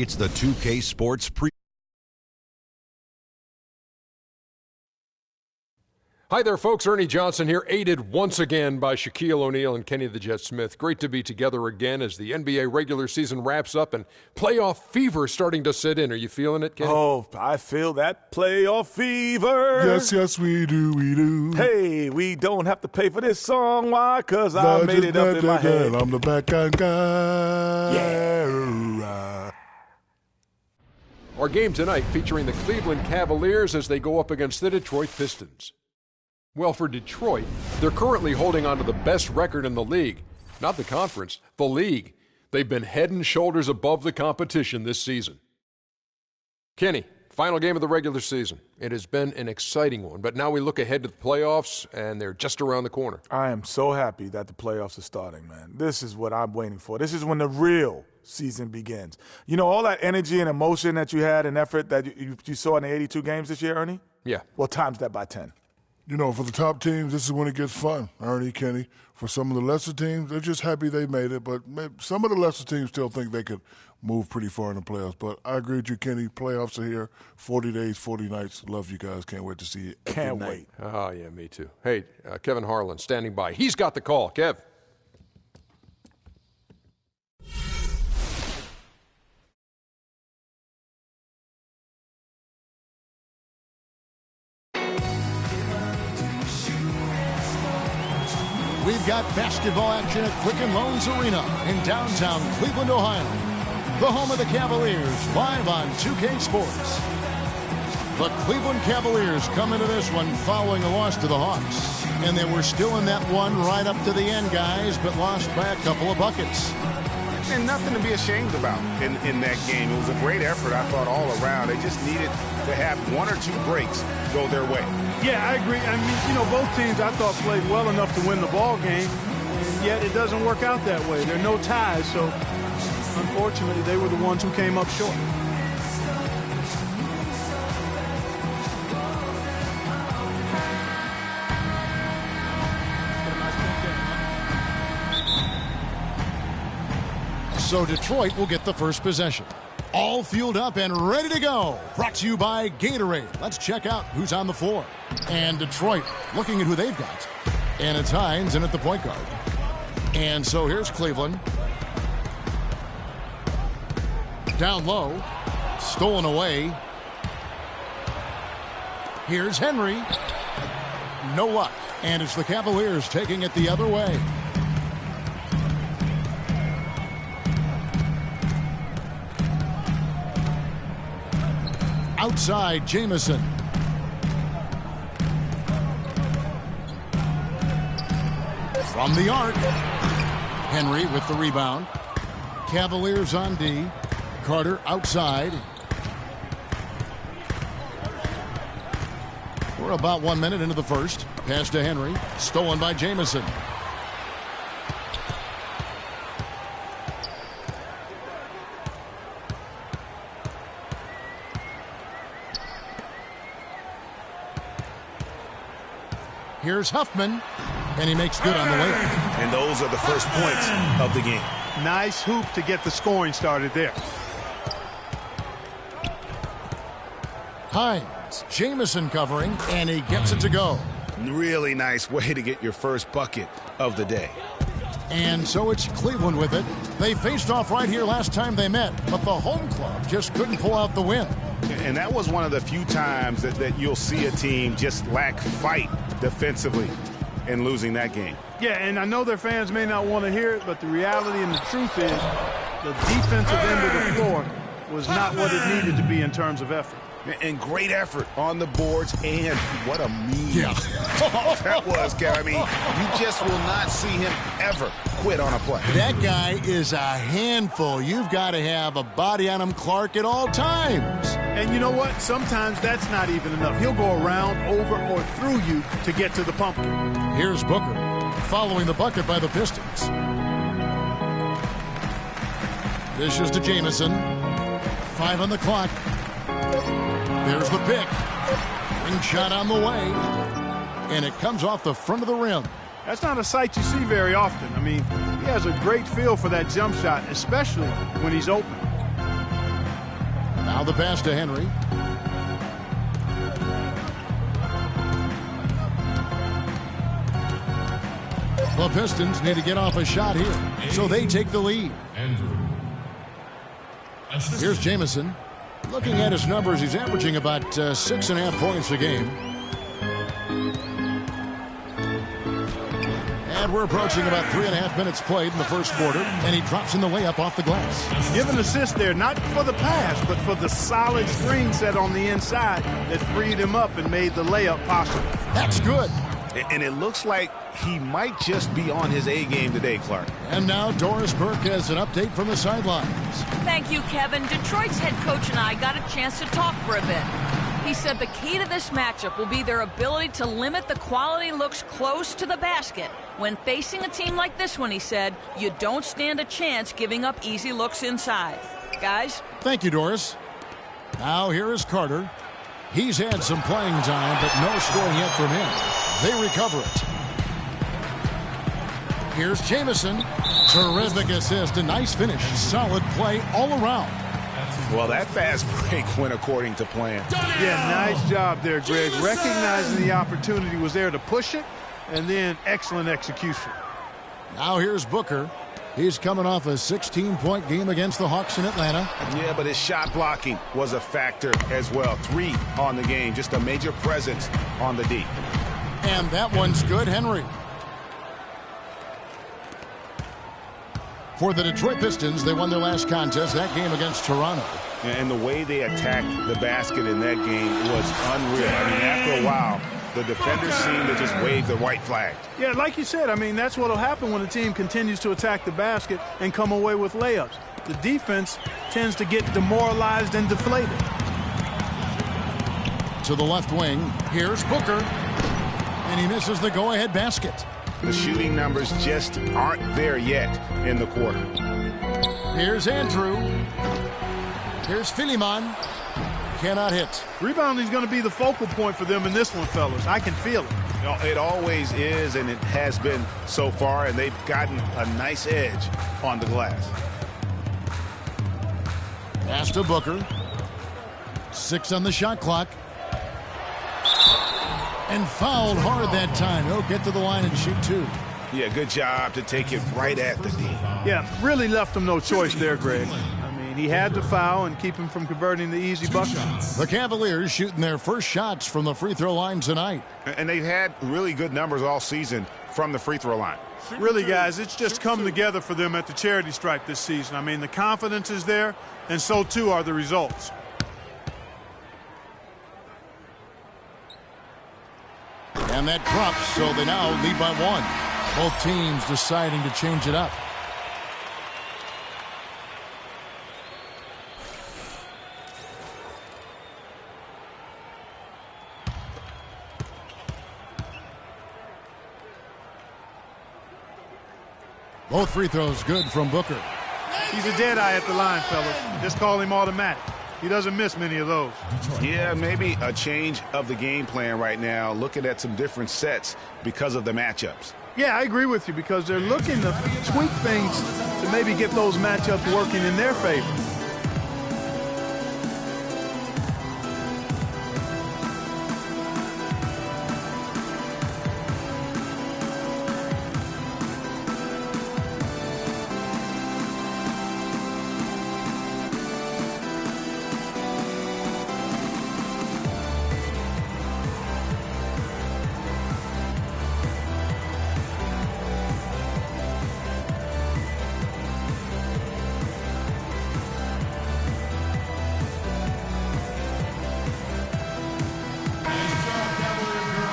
It's the 2K Sports Pre. Hi there, folks. Ernie Johnson here, aided once again by Shaquille O'Neal and Kenny the Jet Smith. Great to be together again as the NBA regular season wraps up and playoff fever is starting to set in. Are you feeling it, Kenny? Oh, I feel that playoff fever. Yes, we do. Hey, we don't have to pay for this song. Why? Because I made it up in my head. I'm the backhand guy. Yeah. Our game tonight featuring the Cleveland Cavaliers as they go up against the Detroit Pistons. Well, for Detroit, they're currently holding on to the best record in the league. Not the conference, the league. They've been head and shoulders above the competition this season. Kenny, final game of the regular season. It has been an exciting one, but now we look ahead to the playoffs, and they're just around the corner. I am so happy that the playoffs are starting, man. This is what I'm waiting for. This is when the real season begins. You know, all that energy and emotion that you had and effort that you saw in the 82 games this year, Ernie? Yeah. Well, times that by 10. You know, for the top teams, this is when it gets fun, Ernie, Kenny. For some of the lesser teams, they're just happy they made it, but some of the lesser teams still think they could move pretty far in the playoffs. But I agree with you, Kenny. Playoffs are here. 40 days, 40 nights. Love you guys. Can't wait to see you. Can't wait. Oh, yeah, me too. Hey, Kevin Harlan standing by. He's got the call. Kev. We've got basketball action at Quicken Loans Arena in downtown Cleveland, Ohio. The home of the Cavaliers, live on 2K Sports. The Cleveland Cavaliers come into this one following a loss to the Hawks. And they were still in that one right up to the end, guys, but lost by a couple of buckets. And nothing to be ashamed about in that game. It was a great effort, I thought, all around. They just needed to have one or two breaks go their way. Yeah, I agree. I mean, you know, both teams I thought played well enough to win the ball game, and yet it doesn't work out that way. There are no ties, so unfortunately they were the ones who came up short. So Detroit will get the first possession. All fueled up and ready to go. Brought to you by Gatorade. Let's check out who's on the floor. And Detroit looking at who they've got. And it's Hines in at the point guard. And so here's Cleveland. Down low. Stolen away. Here's Henry. No luck. And it's the Cavaliers taking it the other way. Outside, Jamison. From the arc. Henry with the rebound. Cavaliers on D. Carter outside. We're about 1 minute into the first. Pass to Henry. Stolen by Jamison. Here's Huffman, and he makes good on the way. And those are the first points of the game. Nice hoop to get the scoring started there. Hines, Jamison covering, and he gets it to go. Really nice way to get your first bucket of the day. And so it's Cleveland with it. They faced off right here last time they met, but the home club just couldn't pull out the win. And that was one of the few times that you'll see a team just lack fight defensively in losing that game. Yeah, and I know their fans may not want to hear it, but the reality and the truth is the defensive end of the floor was not what it needed to be in terms of effort. And great effort on the boards, and what a mean that was, Gary. I mean, you just will not see him ever quit on a play. That guy is a handful. You've got to have a body on him, Clark, at all times. And you know what? Sometimes that's not even enough. He'll go around, over, or through you to get to the pumpkin. Here's Booker, following the bucket by the Pistons. Dishes to Jamison. 5 on the clock. There's the pick. Ring shot on the way. And it comes off the front of the rim. That's not a sight you see very often. I mean, he has a great feel for that jump shot, especially when he's open. Now the pass to Henry. The Pistons need to get off a shot here, so they take the lead. Here's Jamison. Looking at his numbers, he's averaging about 6.5 points a game. And we're approaching about 3.5 minutes played in the first quarter, and he drops in the layup off the glass. Give an assist there, not for the pass, but for the solid screen set on the inside that freed him up and made the layup possible. That's good. And it looks like he might just be on his A game today, Clark. And now Doris Burke has an update from the sidelines. Thank you, Kevin. Detroit's head coach and I got a chance to talk for a bit. He said the key to this matchup will be their ability to limit the quality looks close to the basket. When facing a team like this one, he said, you don't stand a chance giving up easy looks inside. Guys? Thank you, Doris. Now here is Carter. He's had some playing time, but no scoring yet from him. They recover it. Here's Jamison. Terrific assist, a nice finish. Solid play all around. Well, that fast break went according to plan. Yeah, nice job there, Greg. Recognizing the opportunity was there to push it, and then excellent execution. Now here's Booker. He's coming off a 16-point game against the Hawks in Atlanta. Yeah, but his shot blocking was a factor as well. 3 on the game, just a major presence on the D. And that one's good, Henry. For the Detroit Pistons, they won their last contest, that game against Toronto. And the way they attacked the basket in that game was unreal. I mean, after a while, the defenders seemed to just wave the white flag. Yeah, like you said, I mean, that's what will happen when a team continues to attack the basket and come away with layups. The defense tends to get demoralized and deflated. To the left wing, here's Booker. And he misses the go-ahead basket. The shooting numbers just aren't there yet in the quarter. Here's Andrew. Here's Philemon. Cannot hit. Rebounding is going to be the focal point for them in this one, fellas. I can feel it. You know, it always is, and it has been so far, and they've gotten a nice edge on the glass. Pass to Booker. 6 on the shot clock. And fouled hard that time. He'll get to the line and shoot 2. Yeah, good job to take it right at the D. Yeah, really left him no choice there, Greg. I mean, he had to foul and keep him from converting the easy bucket. The Cavaliers shooting their first shots from the free throw line tonight. And they've had really good numbers all season from the free throw line. Really, guys, it's just come together for them at the charity stripe this season. I mean, the confidence is there, and so too are the results. And that drops, so they now lead by 1. Both teams deciding to change it up. Both free throws good from Booker. He's a dead eye at the line, fellas. Just call him automatic. He doesn't miss many of those. Yeah, maybe a change of the game plan right now, looking at some different sets because of the matchups. Yeah, I agree with you because they're looking to tweak things to maybe get those matchups working in their favor.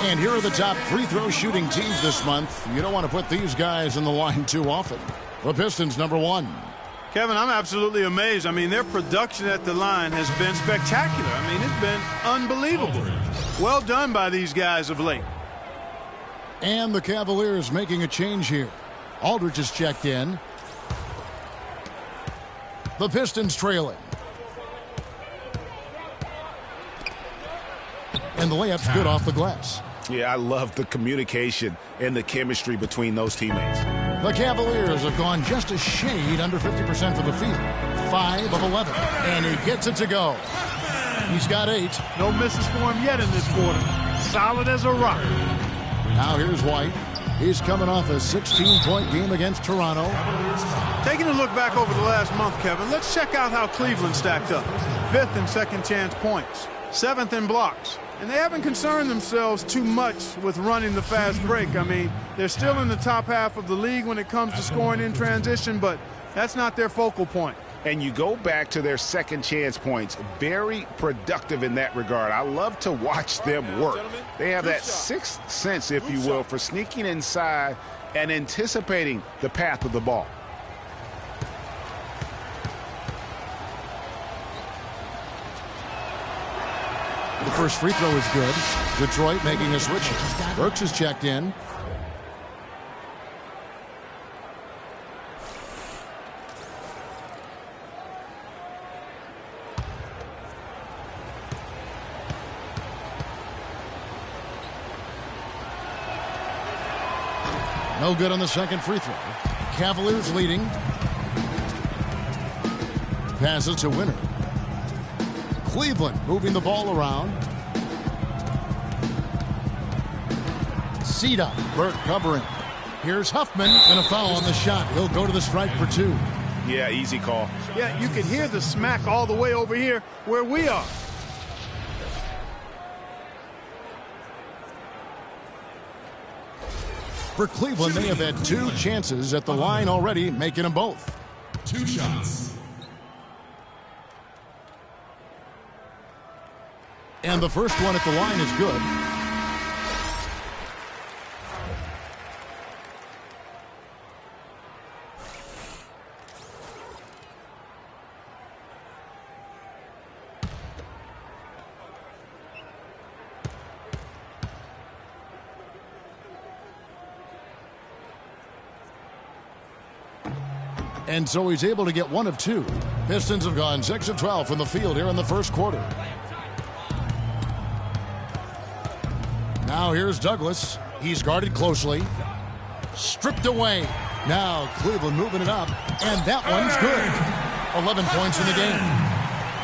And here are the top free throw shooting teams this month. You don't want to put these guys in the line too often. The Pistons, number 1. Kevin, I'm absolutely amazed. I mean, their production at the line has been spectacular. I mean, it's been unbelievable. Well done by these guys of late. And the Cavaliers making a change here. Aldridge is checked in. The Pistons trailing. And the layup's good off the glass. Yeah, I love the communication and the chemistry between those teammates. The Cavaliers have gone just a shade under 50% from the field. 5 of 11. And he gets it to go. He's got 8. No misses for him yet in this quarter. Solid as a rock. Now here's White. He's coming off a 16-point game against Toronto. Taking a look back over the last month, Kevin, let's check out how Cleveland stacked up. 5th in second chance points, 7th in blocks. And they haven't concerned themselves too much with running the fast break. I mean, they're still in the top half of the league when it comes to scoring in transition, but that's not their focal point. And you go back to their second chance points, very productive in that regard. I love to watch them work. They have that sixth sense, if you will, for sneaking inside and anticipating the path of the ball. The first free throw is good. Detroit making a switch. Burks is checked in. No good on the second free throw. Cavaliers leading. Passes to Winner. Cleveland moving the ball around. Cedar. Burke covering. Here's Huffman, and a foul on the shot. He'll go to the stripe for 2. Yeah, easy call. Yeah, you can hear the smack all the way over here where we are. For Cleveland, they have had 2 chances at the line already, making them both. 2 shots. And the first one at the line is good. And so he's able to get 1 of 2. Pistons have gone 6 of 12 from the field here in the first quarter. Now here's Douglas. He's guarded closely. Stripped away. Now Cleveland moving it up. And that one's good. 11 points in the game.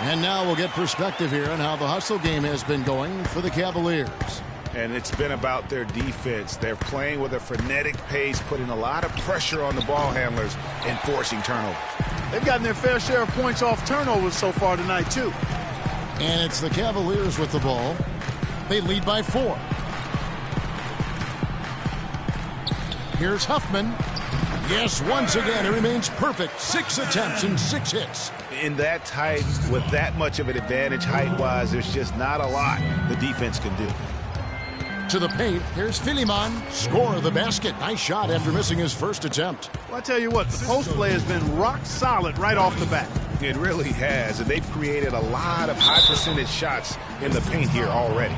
And now we'll get perspective here on how the hustle game has been going for the Cavaliers. And it's been about their defense. They're playing with a frenetic pace, putting a lot of pressure on the ball handlers and forcing turnovers. They've gotten their fair share of points off turnovers so far tonight, too. And it's the Cavaliers with the ball. They lead by 4. Here's Huffman. Yes, once again, it remains perfect. 6 attempts and 6 hits. In that tight, with that much of an advantage height-wise, there's just not a lot the defense can do. To the paint, here's Philemon. Score of the basket. Nice shot after missing his first attempt. Well, I tell you what, the post play has been rock solid right off the bat. It really has, and they've created a lot of high-percentage shots in the paint here already.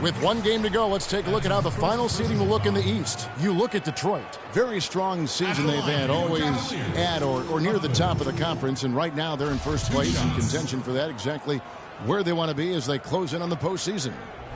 With 1 game to go, let's take a look at how the final seeding will look in the East. You look at Detroit. Very strong season they've had, always at or near the top of the conference, and right now they're in first place in contention for that, exactly where they want to be as they close in on the postseason.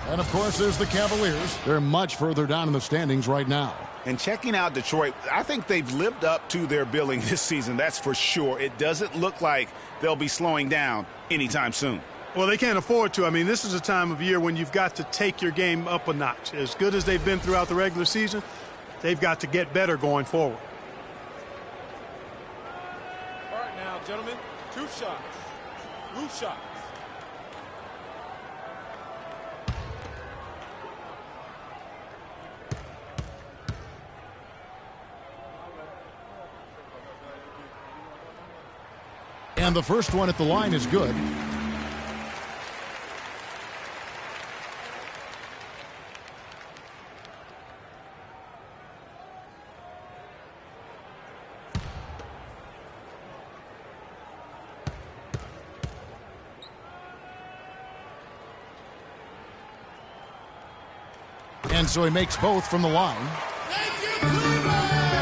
And, of course, there's the Cavaliers. They're much further down in the standings right now. And checking out Detroit, I think they've lived up to their billing this season, that's for sure. It doesn't look like they'll be slowing down anytime soon. Well, they can't afford to. I mean, this is a time of year when you've got to take your game up a notch. As good as they've been throughout the regular season, they've got to get better going forward. All right now, gentlemen, 2 shots. Loose shots. And the first one at the line is good. And so he makes both from the line.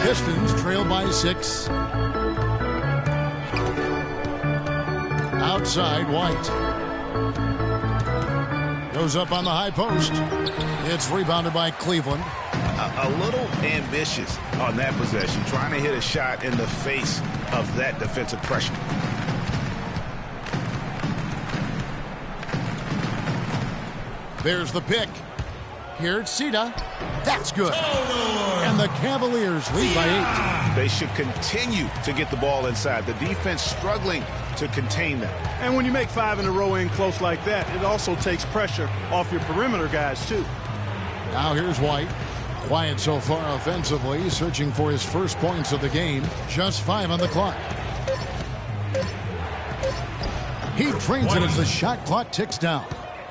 Pistons trail by 6. Outside, White. Goes up on the high post. It's rebounded by Cleveland. A little ambitious on that possession, trying to hit a shot in the face of that defensive pressure. There's the pick. Here's Sita. That's good. And the Cavaliers lead by 8. They should continue to get the ball inside. The defense struggling to contain them. And when you make 5 in a row in close like that, it also takes pressure off your perimeter guys, too. Now here's White. Quiet so far offensively, searching for his first points of the game. Just 5 on the clock. He drains it as the shot clock ticks down.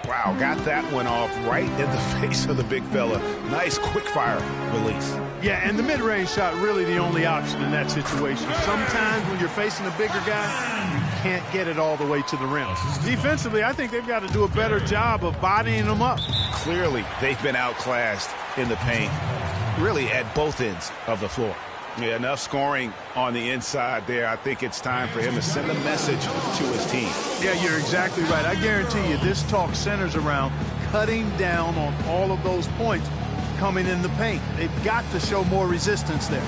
Wow, got that one off right in the face of the big fella. Nice quick fire release. Yeah, and the mid-range shot really the only option in that situation. Sometimes when you're facing a bigger guy, you can't get it all the way to the rim. Defensively, I think they've got to do a better job of bodying them up. Clearly, they've been outclassed in the paint, really at both ends of the floor. Yeah, enough scoring on the inside there. I think it's time for him to send a message to his team. Yeah, you're exactly right. I guarantee you this talk centers around cutting down on all of those points coming in the paint. They've got to show more resistance there.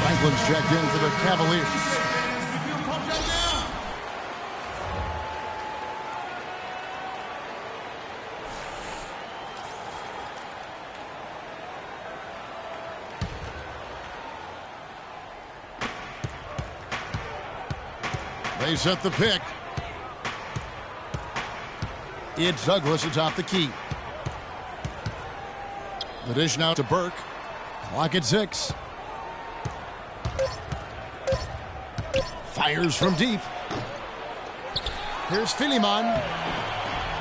Franklin's checked in for the Cavaliers. They set the pick. It's Douglas atop the key. The dish now to Burke. Clock at 6. Fires from deep. Here's Philemon.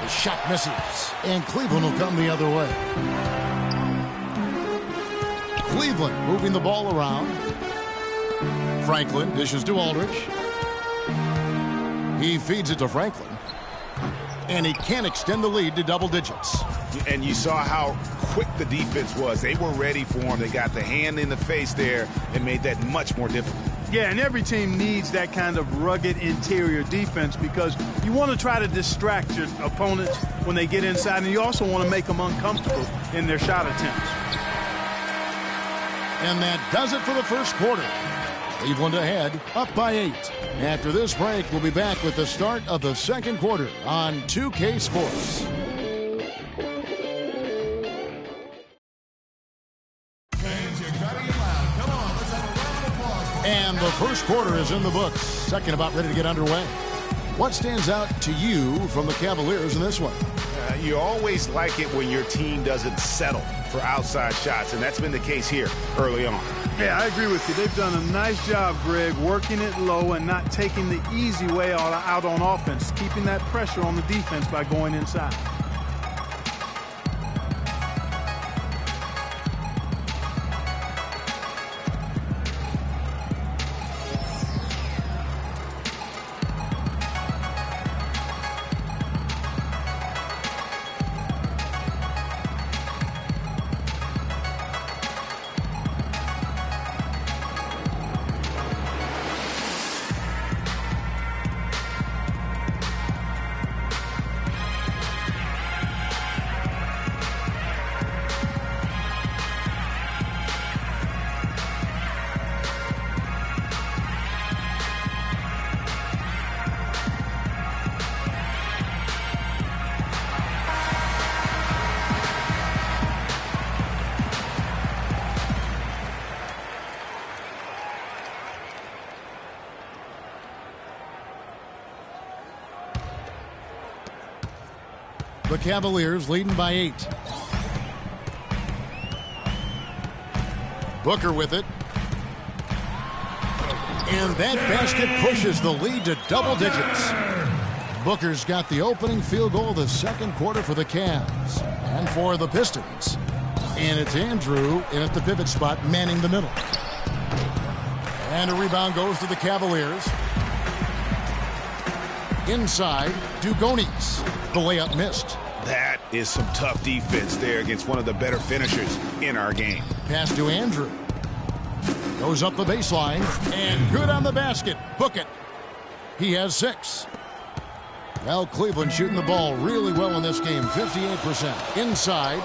The shot misses. And Cleveland will come the other way. Cleveland moving the ball around. Franklin dishes to Aldridge. He feeds it to Franklin. And he can extend the lead to double digits. And you saw how quick the defense was. They were ready for him. They got the hand in the face there and made that much more difficult. Yeah, and every team needs that kind of rugged interior defense because you want to try to distract your opponents when they get inside, and you also want to make them uncomfortable in their shot attempts. And that does it for the first quarter. Cleveland ahead, up by 8. After this break, we'll be back with the start of the second quarter on 2K Sports. And the first quarter is in the books. Second about ready to get underway. What stands out to you from the Cavaliers in this one? You always like it when your team doesn't settle for outside shots, and that's been the case here early on. Yeah, I agree with you. They've done a nice job, Greg, working it low and not taking the easy way out on offense, keeping that pressure on the defense by going inside. The Cavaliers leading by 8. Booker with it. And that basket pushes the lead to double digits. Booker's got the opening field goal of the second quarter for the Cavs. And for the Pistons. And it's Andrew in at the pivot spot, manning the middle. And a rebound goes to the Cavaliers. Inside, Dugonis. The layup missed. That is some tough defense there against one of the better finishers in our game. Pass to Andrew. Goes up the baseline. And good on the basket. Book it. He has 6. Well, Cleveland shooting the ball really well in this game. 58%. Inside.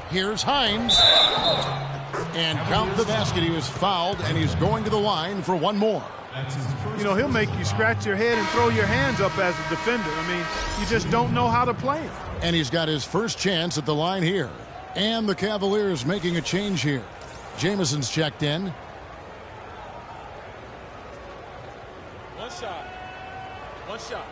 Here's Hines. And count the basket. He was fouled, and he's going to the line for one more. You know, he'll make you scratch your head and throw your hands up as a defender. I mean, you just don't know how to play him. And he's got his first chance at the line here. And the Cavaliers making a change here. Jamison's checked in. One shot. One shot.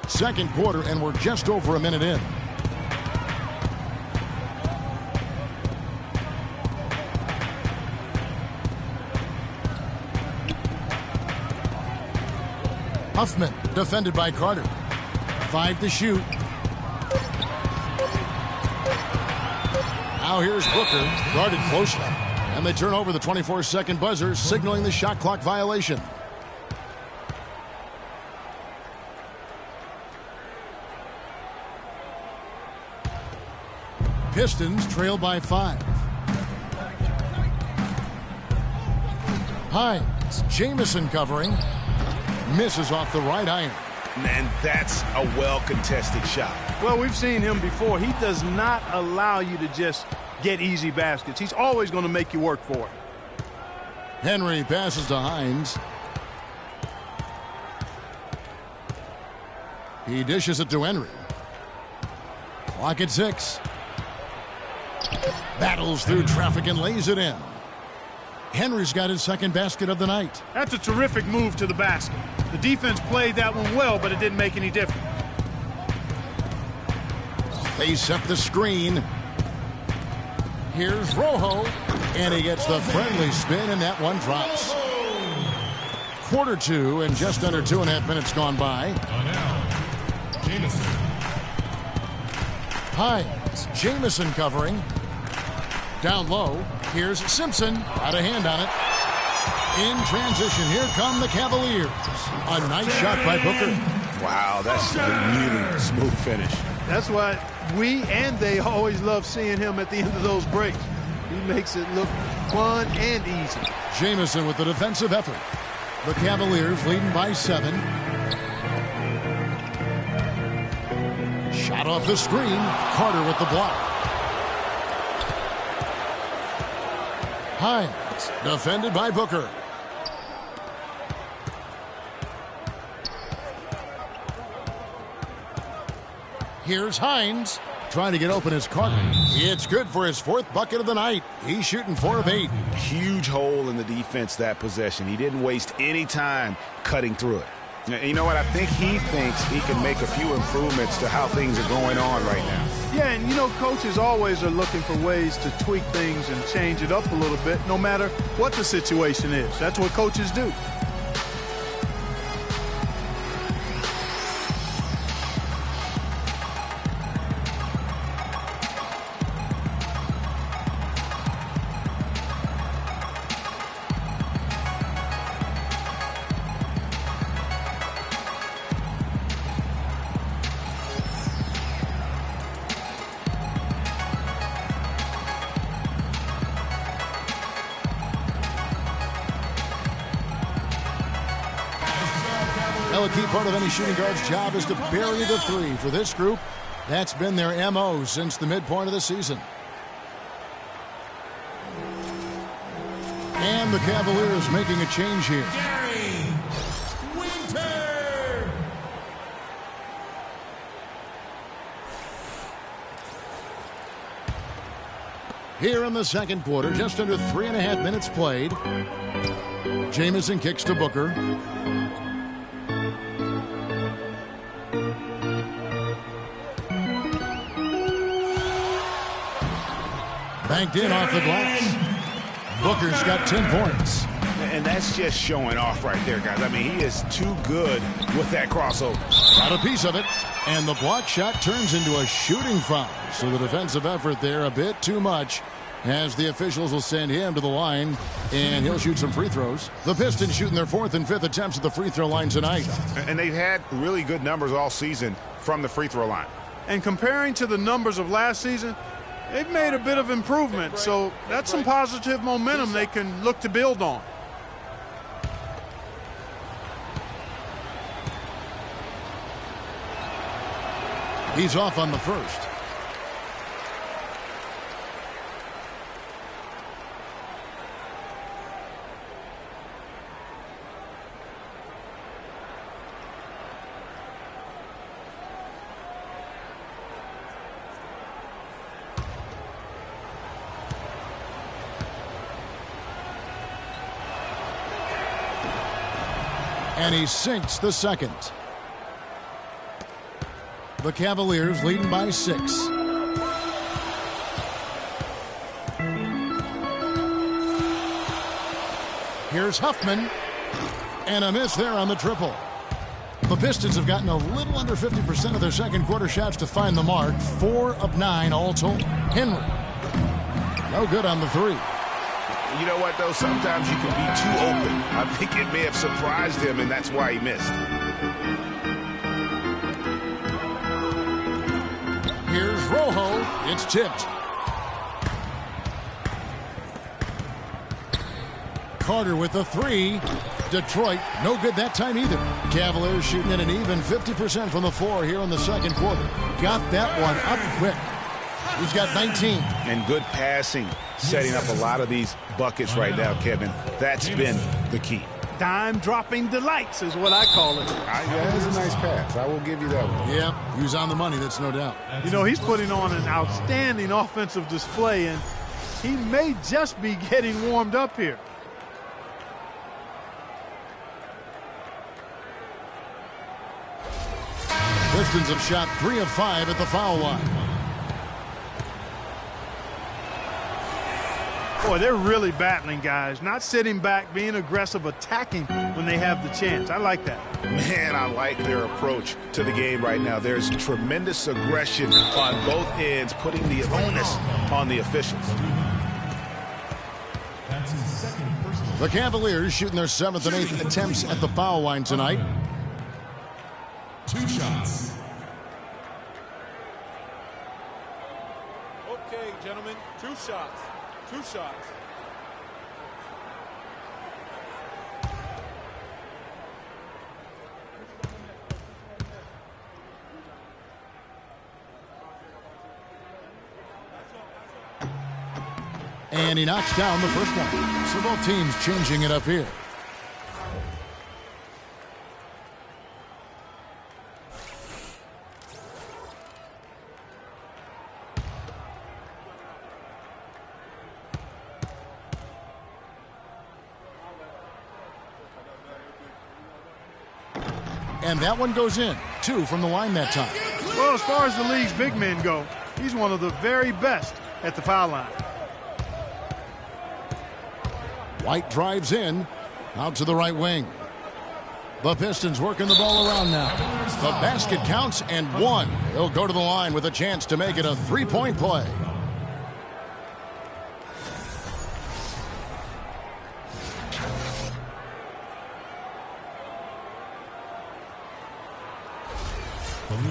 Second quarter, and we're just over a minute in. Huffman, defended by Carter. 5 to shoot. Now here's Booker, guarded closely. And they turn over the 24-second buzzer, signaling the shot clock violation. Pistons trail by 5. Hines, Jamison covering. Misses off the right iron. And that's a well-contested shot. Well, we've seen him before. He does not allow you to just get easy baskets. He's always going to make you work for it. Henry passes to Hines. He dishes it to Henry. Clock at 6. Battles through traffic and lays it in. Henry's got his second basket of the night. That's a terrific move to the basket. The defense played that one well, but it didn't make any difference. They set the screen. Here's Rojo, and he gets the friendly spin, and that one drops. Quarter 2, and just under 2.5 minutes gone by. Hines, Jamison covering. Down low, here's Simpson. Got a hand on it. In transition, here come the Cavaliers. A nice shot by Booker. Wow, that's a really smooth finish. That's why we and they always love seeing him at the end of those breaks. He makes it look fun and easy. Jamison with the defensive effort. The Cavaliers leading by 7. Shot off the screen. Carter with the block. Hines, defended by Booker. Here's Hines, trying to get open as Carter. It's good for his 4th bucket of the night. He's shooting 4 of 8. Huge hole in the defense that possession. He didn't waste any time cutting through it. You know what? I think he thinks he can make a few improvements to how things are going on right now. Yeah, and you know, coaches always are looking for ways to tweak things and change it up a little bit, no matter what the situation is. That's what coaches do. Well, a key part of any shooting guard's job is to bury the 3. For this group, that's been their MO since the midpoint of the season. And the Cavaliers making a change here. Here in the second quarter, just under 3.5 minutes played. Jamison kicks to Booker. Banked in off the glass. Booker's got 10 points. And that's just showing off right there, guys. I mean, he is too good with that crossover. Got a piece of it. And the block shot turns into a shooting foul. So the defensive effort there a bit too much, as the officials will send him to the line, and he'll shoot some free throws. The Pistons shooting their 4th and 5th attempts at the free throw line tonight. And they've had really good numbers all season from the free throw line. And comparing to the numbers of last season, they've made a bit of improvement. So that's some positive momentum they can look to build on. He's off on the first. And he sinks the second. The Cavaliers leading by 6. Here's Huffman. And a miss there on the triple. The Pistons have gotten a little under 50% of their second quarter shots to find the mark. 4 of 9 all told. Henry. No good on the 3. You know what, though? Sometimes you can be too open. I think it may have surprised him, and that's why he missed. Here's Rojo. It's tipped. Carter with the 3. Detroit, no good that time either. Cavaliers shooting in an even 50% from the floor here in the second quarter. Got that one up quick. He's got 19. And good passing, setting up a lot of these buckets right now, Kevin. That's been the key. Dime-dropping delights is what I call it. That is a nice pass. I will give you that one. Yeah, he was on the money, that's no doubt. You know, he's putting on an outstanding offensive display, and he may just be getting warmed up here. Pistons have shot 3 of 5 at the foul line. Boy, they're really battling, guys. Not sitting back, being aggressive, attacking when they have the chance. I like that. Man, I like their approach to the game right now. There's tremendous aggression on both ends, putting the onus on the officials. The Cavaliers shooting their 7th and 8th attempts at the foul line tonight. 2 shots. Okay, gentlemen, 2 shots. 2 shots. And he knocks down the first one. So both teams changing it up here. And that one goes in. 2 from the line that time. Well, as far as the league's big men go, he's one of the very best at the foul line. White drives in. Out to the right wing. The Pistons working the ball around now. The basket counts and 1. He'll go to the line with a chance to make it a 3-point play.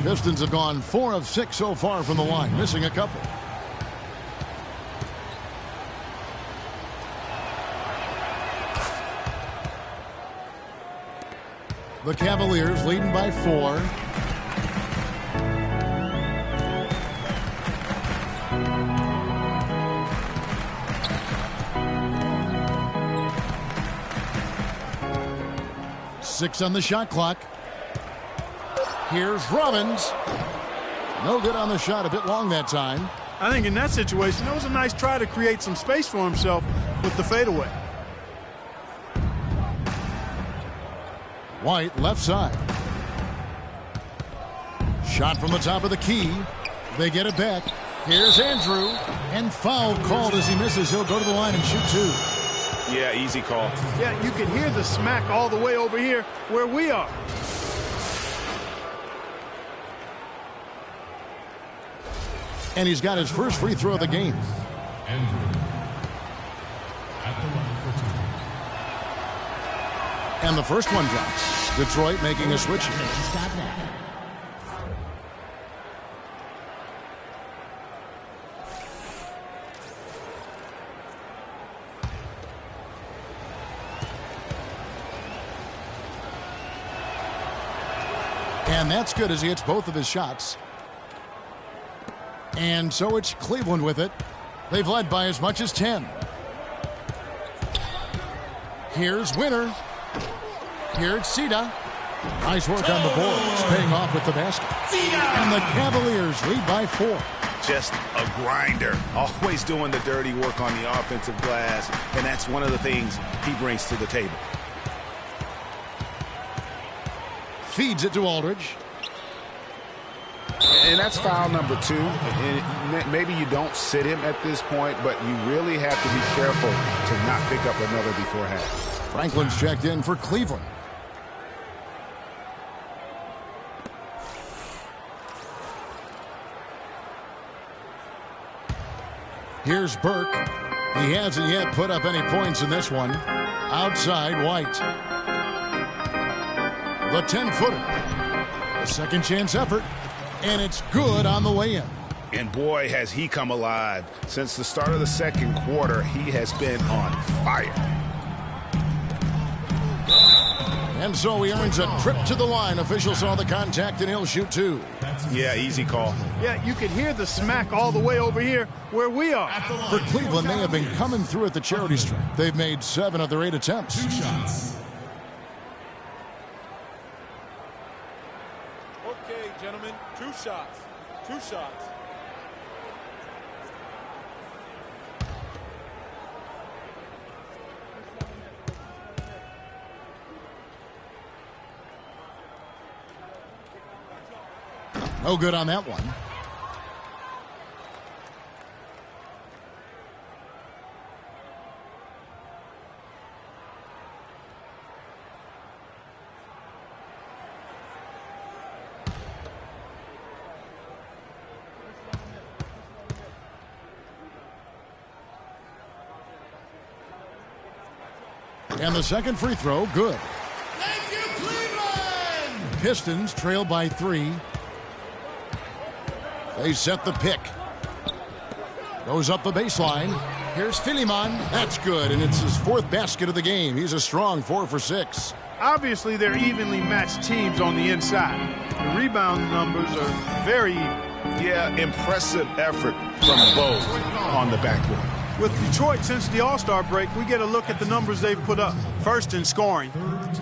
Pistons have gone 4 of 6 so far from the line, missing a couple. The Cavaliers leading by 4. Six on the shot clock. Here's Robbins. No good on the shot, a bit long that time. I think in that situation, that was a nice try to create some space for himself with the fadeaway. White left side. Shot from the top of the key. They get it back. Here's Andrew. And foul called as he misses. He'll go to the line and shoot two. Yeah, easy call. Yeah, you can hear the smack all the way over here where we are. And he's got his first free throw of the game. And the first one drops. Detroit making a switch. And that's good as he hits both of his shots. And so it's Cleveland with it. They've led by as much as 10. Here's Winner. Here's Sita. Nice work on the boards, paying off with the basket. And the Cavaliers lead by 4. Just a grinder. Always doing the dirty work on the offensive glass. And that's one of the things he brings to the table. Feeds it to Aldridge. And that's foul number 2. And maybe you don't sit him at this point, but you really have to be careful to not pick up another before half. Franklin's checked in for Cleveland. Here's Burke. He hasn't yet put up any points in this one. Outside White. The 10-footer. A second chance effort. And it's good on the way in. And boy, has he come alive. Since the start of the second quarter, he has been on fire. And so he earns a trip to the line. Officials saw the contact, and he'll shoot two. Yeah, easy call. Yeah, you can hear the smack all the way over here where we are. For Cleveland, they have been coming through at the charity stripe. They've made 7 of their 8 attempts. 2 shots. Okay, gentlemen, 2 shots. 2 shots. No good on that one. And the second free throw, good. Thank you, Cleveland! Pistons trail by 3. They set the pick. Goes up the baseline. Here's Philemon. That's good, and it's his 4th basket of the game. He's a strong 4 for 6. Obviously, they're evenly matched teams on the inside. The rebound numbers are very even. Yeah, impressive effort from both on the backboard. With Detroit, since the All-Star break, we get a look at the numbers they've put up. First in scoring,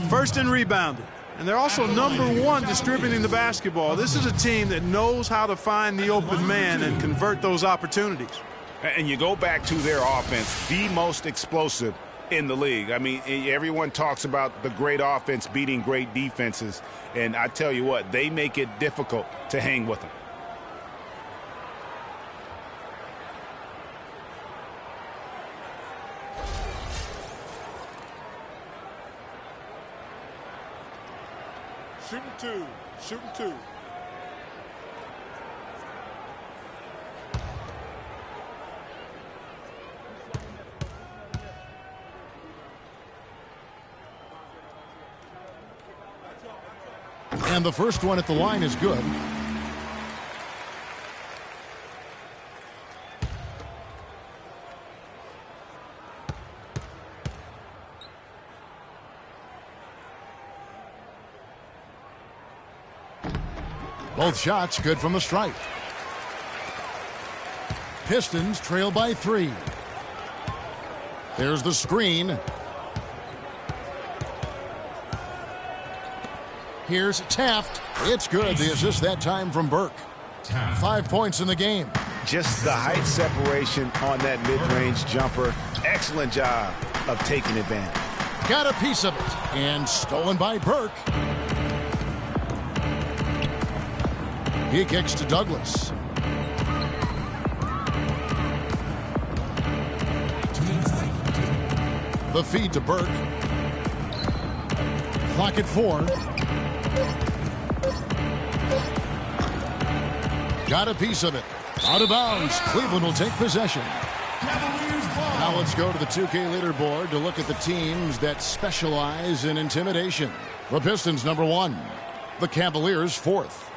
first in rebounding, and they're also number 1 distributing the basketball. This is a team that knows how to find the open man and convert those opportunities. And you go back to their offense, the most explosive in the league. I mean, everyone talks about the great offense beating great defenses, and I tell you what, they make it difficult to hang with them. Shooting 2. Shooting 2. And the first one at the line is good. Both shots good from the stripe. Pistons trail by 3. There's the screen. Here's Taft. It's good. The assist that time from Burke. 5 points in the game. Just the height separation on that mid-range jumper. Excellent job of taking advantage. Got a piece of it. And stolen by Burke. He kicks to Douglas. The feed to Burke. Clock at 4. Got a piece of it. Out of bounds. Cleveland will take possession. Now let's go to the 2K leaderboard to look at the teams that specialize in intimidation. The Pistons, number 1. The Cavaliers, 4th.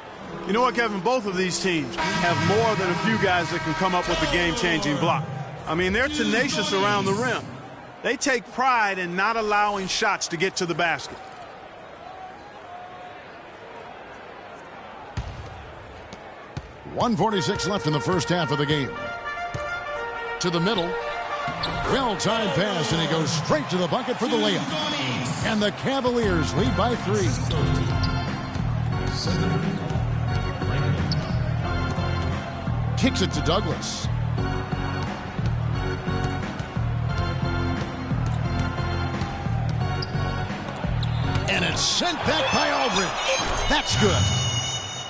You know what, Kevin? Both of these teams have more than a few guys that can come up with a game-changing block. I mean, they're tenacious around the rim. They take pride in not allowing shots to get to the basket. .146 left in the first half of the game. To the middle. Well-timed pass, and he goes straight to the bucket for the layup. And the Cavaliers lead by 3. Kicks it to Douglas. And it's sent back by Aldridge. That's good.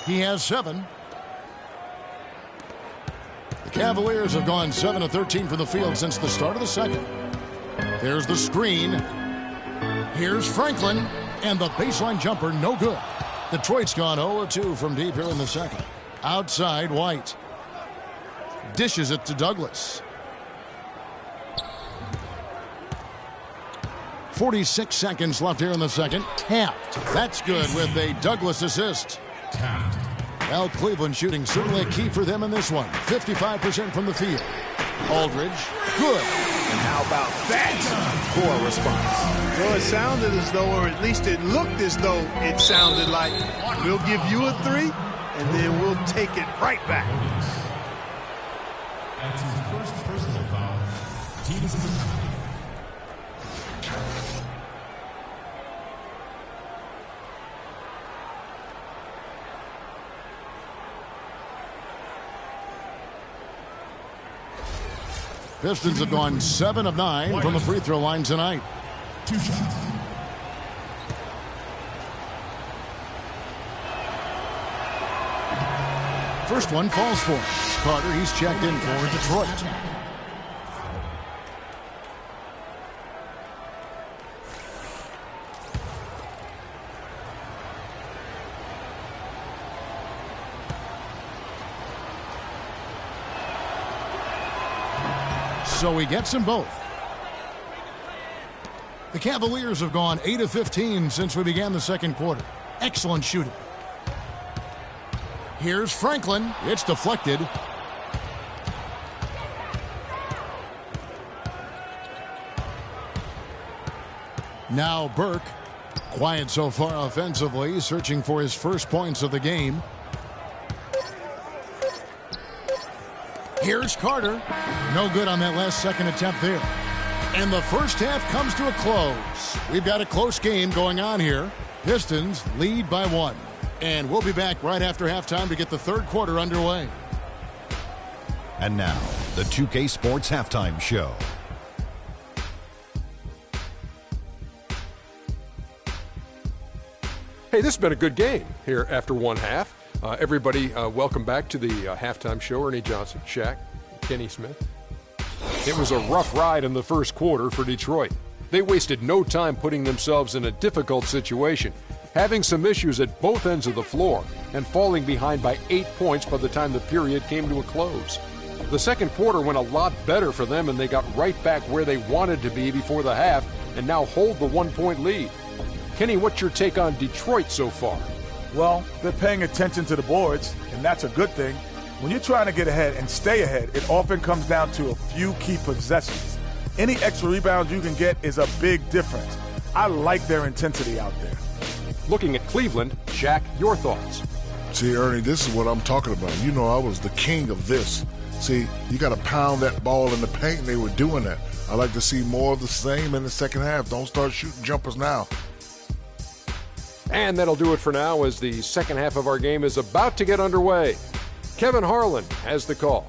He has 7. The Cavaliers have gone 7 of 13 from the field since the start of the second. There's the screen. Here's Franklin. And the baseline jumper, no good. Detroit's gone 0 of 2 from deep here in the second. Outside, White. Dishes it to Douglas. 46 seconds left here in the second. Tapped. That's good with a Douglas assist. Well, Cleveland shooting certainly a key for them in this one. 55% from the field. Aldridge, good. And how about that? Poor response. Well, it sounded as though, or at least it looked as though it sounded like, we'll give you a 3, and then we'll take it right back. That's his first personal foul. Team is in the tie. Pistons have gone 7 of 9 from the free throw line tonight. 2 shots. First one falls for Carter. He's checked in for Detroit. So he gets them both. The Cavaliers have gone 8 of 15 since we began the second quarter. Excellent shooting. Here's Franklin. It's deflected. Now Burke. Quiet so far offensively, searching for his first points of the game. Here's Carter. No good on that last second attempt there. And the first half comes to a close. We've got a close game going on here. Pistons lead by 1. And we'll be back right after halftime to get the third quarter underway. And now, the 2K Sports Halftime Show. Hey, this has been a good game here after one half. Everybody, welcome back to the halftime show. Ernie Johnson, Shaq, Kenny Smith. It was a rough ride in the first quarter for Detroit. They wasted no time putting themselves in a difficult situation, having some issues at both ends of the floor, and falling behind by 8 points by the time the period came to a close. The second quarter went a lot better for them, and they got right back where they wanted to be before the half, and now hold the 1-point lead. Kenny, what's your take on Detroit so far? Well, they're paying attention to the boards, and that's a good thing. When you're trying to get ahead and stay ahead, it often comes down to a few key possessions. Any extra rebounds you can get is a big difference. I like their intensity out there. Looking at Cleveland, Shaq, your thoughts? See, Ernie, this is what I'm talking about. You know, I was the king of this. See, you got to pound that ball in the paint, and they were doing that. I like to see more of the same in the second half. Don't start shooting jumpers now. And that'll do it for now as the second half of our game is about to get underway. Kevin Harlan has the call.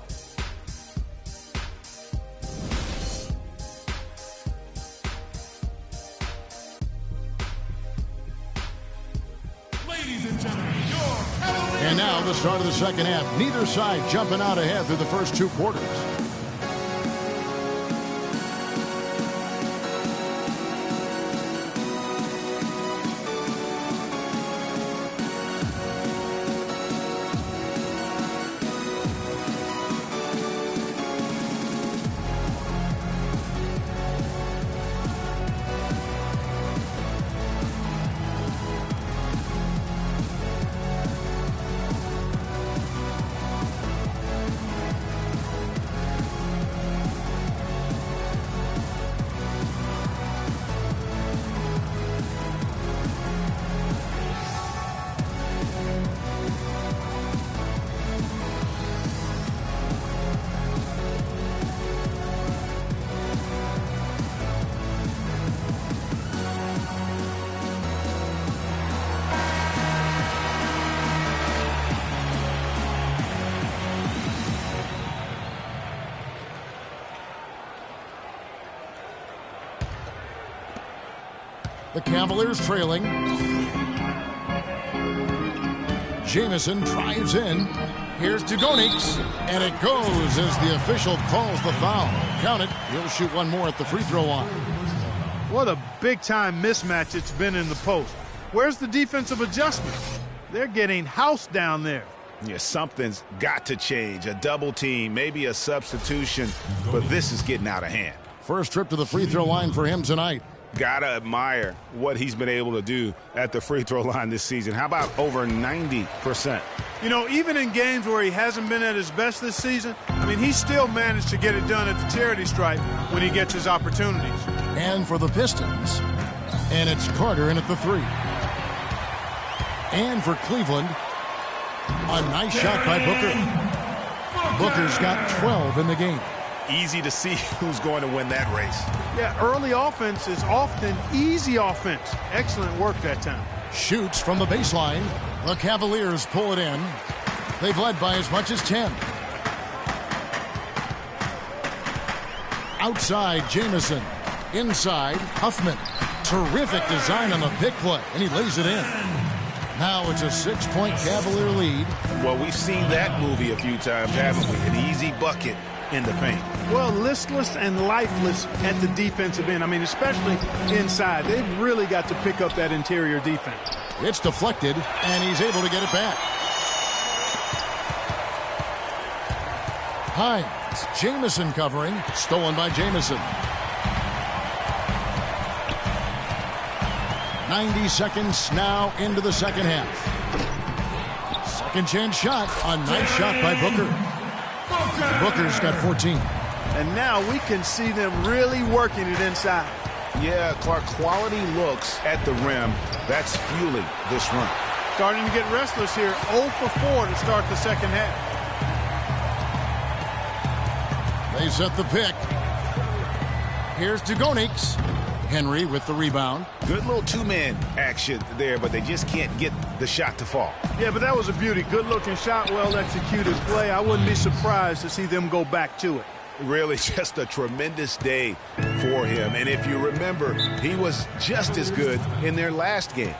Ladies and gentlemen, your Cavaliers. And now the start of the second half. Neither side jumping out ahead through the first 2 quarters. The Cavaliers trailing. Jamison drives in. Here's Dugonix, and it goes as the official calls the foul. Count it. He'll shoot one more at the free throw line. What a big-time mismatch it's been in the post. Where's the defensive adjustment? They're getting housed down there. Yeah, something's got to change. A double team, maybe a substitution, but this is getting out of hand. First trip to the free throw line for him tonight. Gotta admire what he's been able to do at the free throw line this season. How about over 90%? You know, even in games where he hasn't been at his best this season, I mean, he still managed to get it done at the charity stripe when he gets his opportunities. And for the Pistons, and it's Carter in at the 3. And for Cleveland, a nice shot by Booker. Booker's got 12 in the game. Easy to see who's going to win that race. Yeah, early offense is often easy offense. Excellent work that time. Shoots from the baseline. The Cavaliers pull it in. They've led by as much as 10. Outside, Jamison. Inside, Huffman. Terrific design on the pick play, and he lays it in. Now it's a 6-point Cavalier lead. Well, we've seen that movie a few times, haven't we? An easy bucket in the paint. Well, listless and lifeless at the defensive end. I mean, especially inside. They've really got to pick up that interior defense. It's deflected, and he's able to get it back. Hines, Jamison covering. Stolen by Jamison. 90 seconds now into the second half. Second chance shot. A nice shot by Booker. Booker's got 14. And now we can see them really working it inside. Yeah, Clark, quality looks at the rim. That's fueling this run. Starting to get restless here. 0 for 4 to start the second half. They set the pick. Here's Dugonix. Henry with the rebound. Good little two-man action there, but they just can't get the shot to fall. Yeah, but that was a beauty. Good-looking shot, well-executed play. I wouldn't be surprised to see them go back to it. Really just a tremendous day for him. And if you remember, he was just as good in their last game.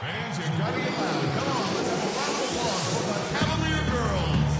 Fans, you gotta get loud. Come on, let's have a round of applause for the Cavalier girls.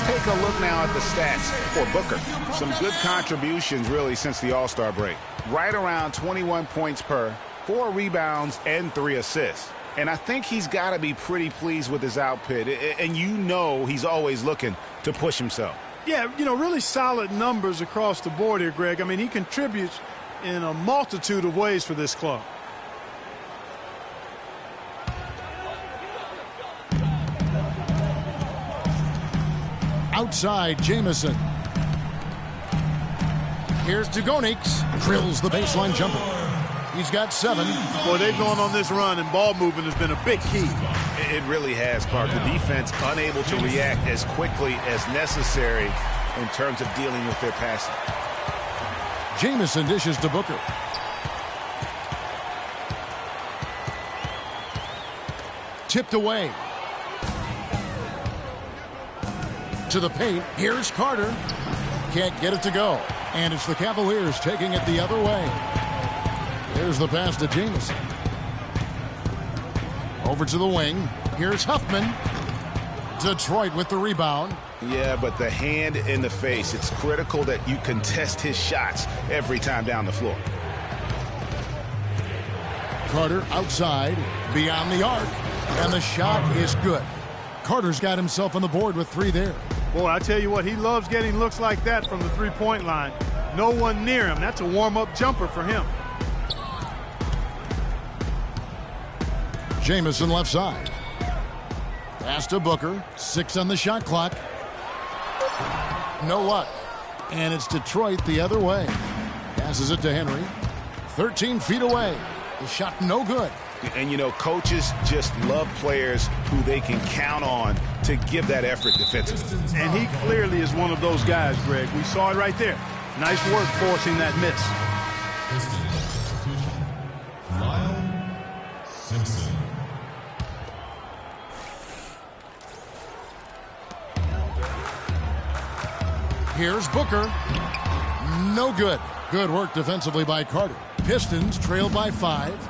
Take a look now at the stats for Booker. Some good contributions really since the All-Star break. Right around 21 points per, 4 rebounds, and 3 assists. And I think he's got to be pretty pleased with his output. And you know he's always looking to push himself. Yeah, you know, really solid numbers across the board here, Greg. I mean, he contributes in a multitude of ways for this club. Outside, Jamison. Here's Dugonix. Drills the baseline jumper. He's got 7. Boy, they've gone on this run, and ball movement has been a big key. It really has, Clark. The defense unable to react as quickly as necessary in terms of dealing with their passing. Jamison dishes to Booker. Tipped away. To the paint. Here's Carter. Can't get it to go. And it's the Cavaliers taking it the other way. There's the pass to Jamison. Over to the wing. Here's Huffman. Detroit with the rebound. Yeah, but the hand in the face. It's critical that you contest his shots every time down the floor. Carter outside. Beyond the arc. And the shot is good. Carter's got himself on the board with 3 there. Boy, I tell you what, he loves getting looks like that from the three-point line. No one near him. That's a warm-up jumper for him. Jamison left side. Pass to Booker. 6 on the shot clock. No luck. And it's Detroit the other way. Passes it to Henry. 13 feet away. The shot no good. And, you know, coaches just love players who they can count on to give that effort defensively. And he clearly is one of those guys, Greg. We saw it right there. Nice work forcing that miss. Simpson. Here's Booker. No good. Good work defensively by Carter. Pistons trail by 5.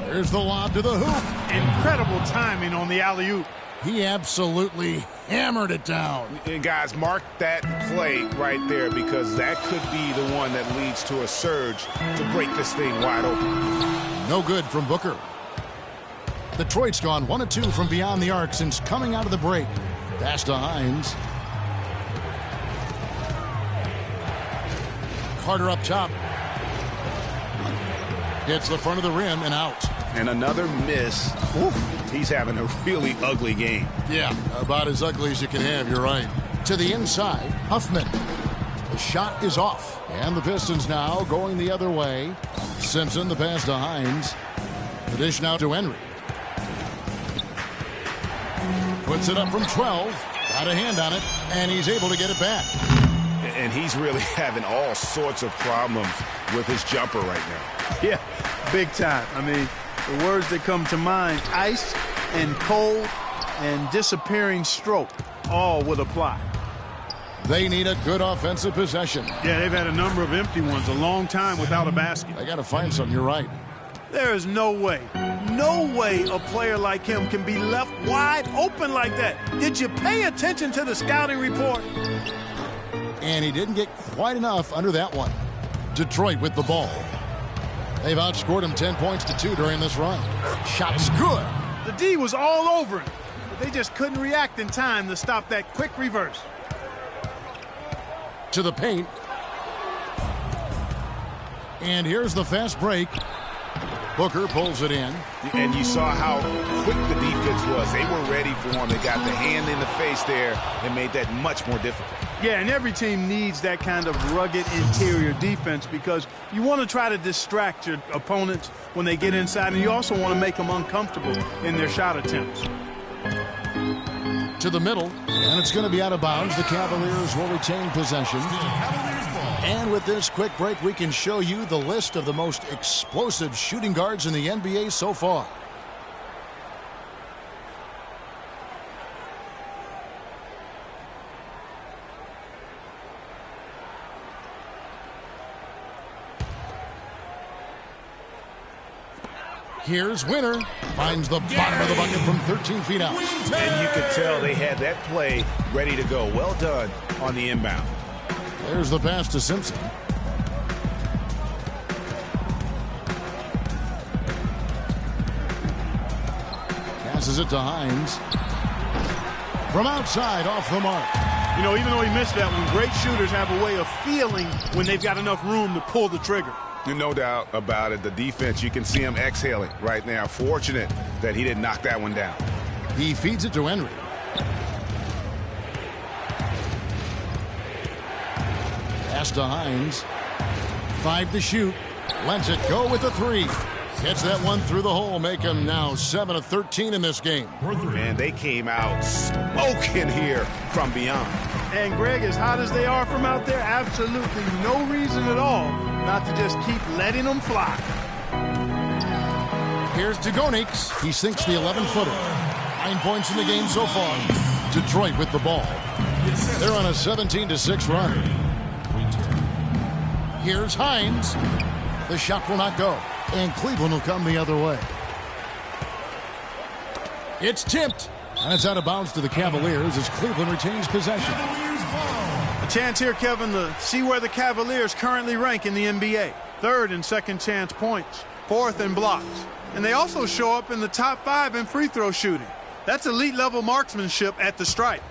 There's the lob to the hoop. Incredible timing on the alley-oop. He absolutely hammered it down. And guys, mark that play right there, because that could be the one that leads to a surge to break this thing wide open. No good from Booker. Detroit's gone 1 of 2 from beyond the arc since coming out of the break. Pass to Hines. Carter up top. Hits the front of the rim and out. And another miss. Oof. He's having a really ugly game. Yeah, about as ugly as you can have, you're right. To the inside, Huffman. The shot is off. And the Pistons now going the other way. Simpson, the pass to Hines. The dish now to Henry. Puts it up from 12. Got a hand on it, and he's able to get it back. And he's really having all sorts of problems with his jumper right now. Yeah, big time. I mean, the words that come to mind, ice and cold and disappearing stroke, all would apply. They need a good offensive possession. Yeah, they've had a number of empty ones, a long time without a basket. They got to find something, you're right. There is no way a player like him can be left wide open like that. Did you pay attention to the scouting report? And he didn't get quite enough under that one. Detroit with the ball. They've outscored him 10 points to 2 during this run. Shot's good. The D was all over him, but they just couldn't react in time to stop that quick reverse. To the paint. And here's the fast break. Booker pulls it in. And you saw how quick the defense was. They were ready for him. They got the hand in the face there and made that much more difficult. Yeah, and every team needs that kind of rugged interior defense, because you want to try to distract your opponents when they get inside, and you also want to make them uncomfortable in their shot attempts. To the middle, and it's going to be out of bounds. The Cavaliers will retain possession. And with this quick break, we can show you the list of the most explosive shooting guards in the NBA so far. Here's Winner. Finds the bottom of the bucket from 13 feet out. And you could tell they had that play ready to go. Well done on the inbound. There's the pass to Simpson. Passes it to Hines. From outside, off the mark. You know, even though he missed that one, great shooters have a way of feeling when they've got enough room to pull the trigger. No doubt about it. The defense, you can see him exhaling right now. Fortunate that he didn't knock that one down. He feeds it to Henry. Pass to Hines. 5 to shoot. Lets it go with the 3. Gets that one through the hole. Make him now 7 of 13 in this game. Man, they came out smoking here from beyond. And Greg, as hot as they are from out there, absolutely no reason at all not to just keep letting them fly. Here's Dugonix. He sinks the 11-footer. 9 points in the game so far. Detroit with the ball. They're on a 17-6 run. Here's Hines. The shot will not go. And Cleveland will come the other way. It's tipped. And it's out of bounds to the Cavaliers as Cleveland retains possession. A chance here, Kevin, to see where the Cavaliers currently rank in the NBA. 3rd in second chance points. 4th in blocks. And they also show up in the top 5 in free throw shooting. That's elite level marksmanship at the stripe.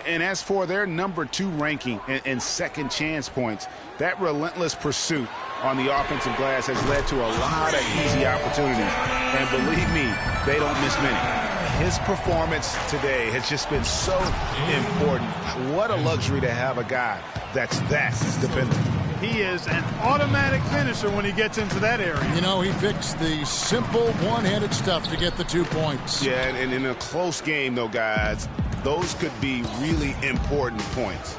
And as for their number 2 ranking in second chance points, that relentless pursuit on the offensive glass has led to a lot of easy opportunities. And believe me, they don't miss many. His performance today has just been so important. What a luxury to have a guy that's that dependable. He is an automatic finisher when he gets into that area. You know, he fixed the simple one-handed stuff to get the 2 points. Yeah, and in a close game, though, guys, those could be really important points.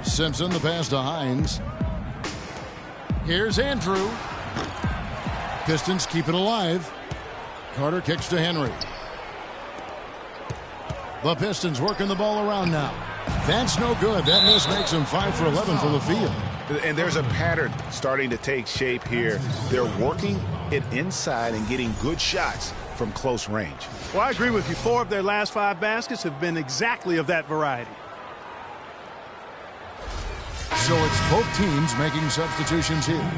Simpson, the pass to Hines. Here's Andrew. Pistons keep it alive. Carter kicks to Henry. The Pistons working the ball around now. That's no good. That miss makes them 5 for 11 from the field. And there's a pattern starting to take shape here. They're working it inside and getting good shots from close range. Well, I agree with you. 4 of their last 5 baskets have been exactly of that variety. So it's both teams making substitutions here.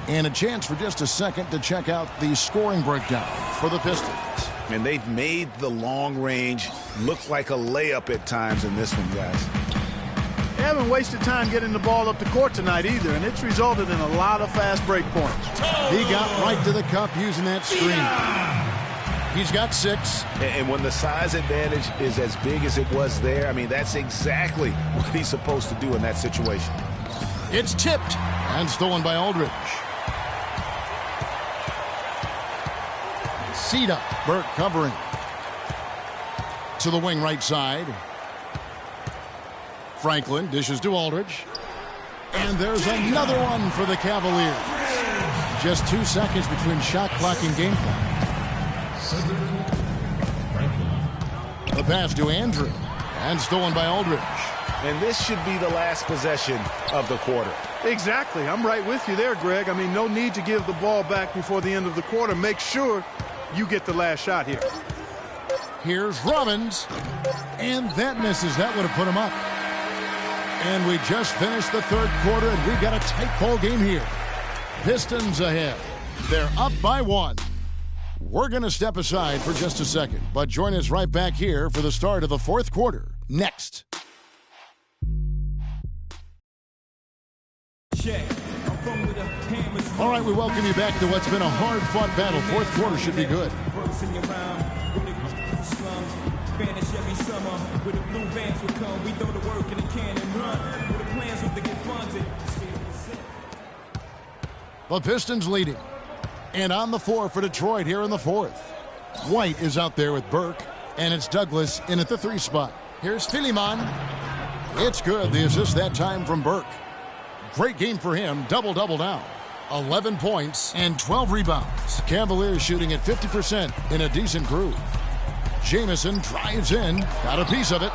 And a chance for just a second to check out the scoring breakdown for the Pistons. And they've made the long range look like a layup at times in this one, guys. They haven't wasted time getting the ball up the court tonight either, and it's resulted in a lot of fast break points. He got right to the cup using that screen. He's got 6. And when the size advantage is as big as it was there, I mean, that's exactly what he's supposed to do in that situation. It's tipped and stolen by Aldridge. Sita, Burke covering. To the wing right side. Franklin dishes to Aldridge. And there's another one for the Cavaliers. Just 2 seconds between shot clock and game clock. The pass to Andrew. And stolen by Aldridge. And this should be the last possession of the quarter. Exactly. I'm right with you there, Greg. I mean, no need to give the ball back before the end of the quarter. Make sure you get the last shot here. Here's Robbins. And that misses. That would have put him up. And we just finished the 3rd quarter, and we've got a tight ball game here. Pistons ahead. They're up by 1. We're going to step aside for just a second, but join us right back here for the start of the 4th quarter. Next. All right, we welcome you back to what's been a hard-fought battle. 4th quarter should be good. The Pistons leading. And on the floor for Detroit here in the 4th. White is out there with Burke, and it's Douglas in at the 3 spot. Here's Philemon. It's good. The assist that time from Burke. Great game for him. Double-double now. 11 points and 12 rebounds. Cavaliers shooting at 50% in a decent groove. Jamison drives in. Got a piece of it.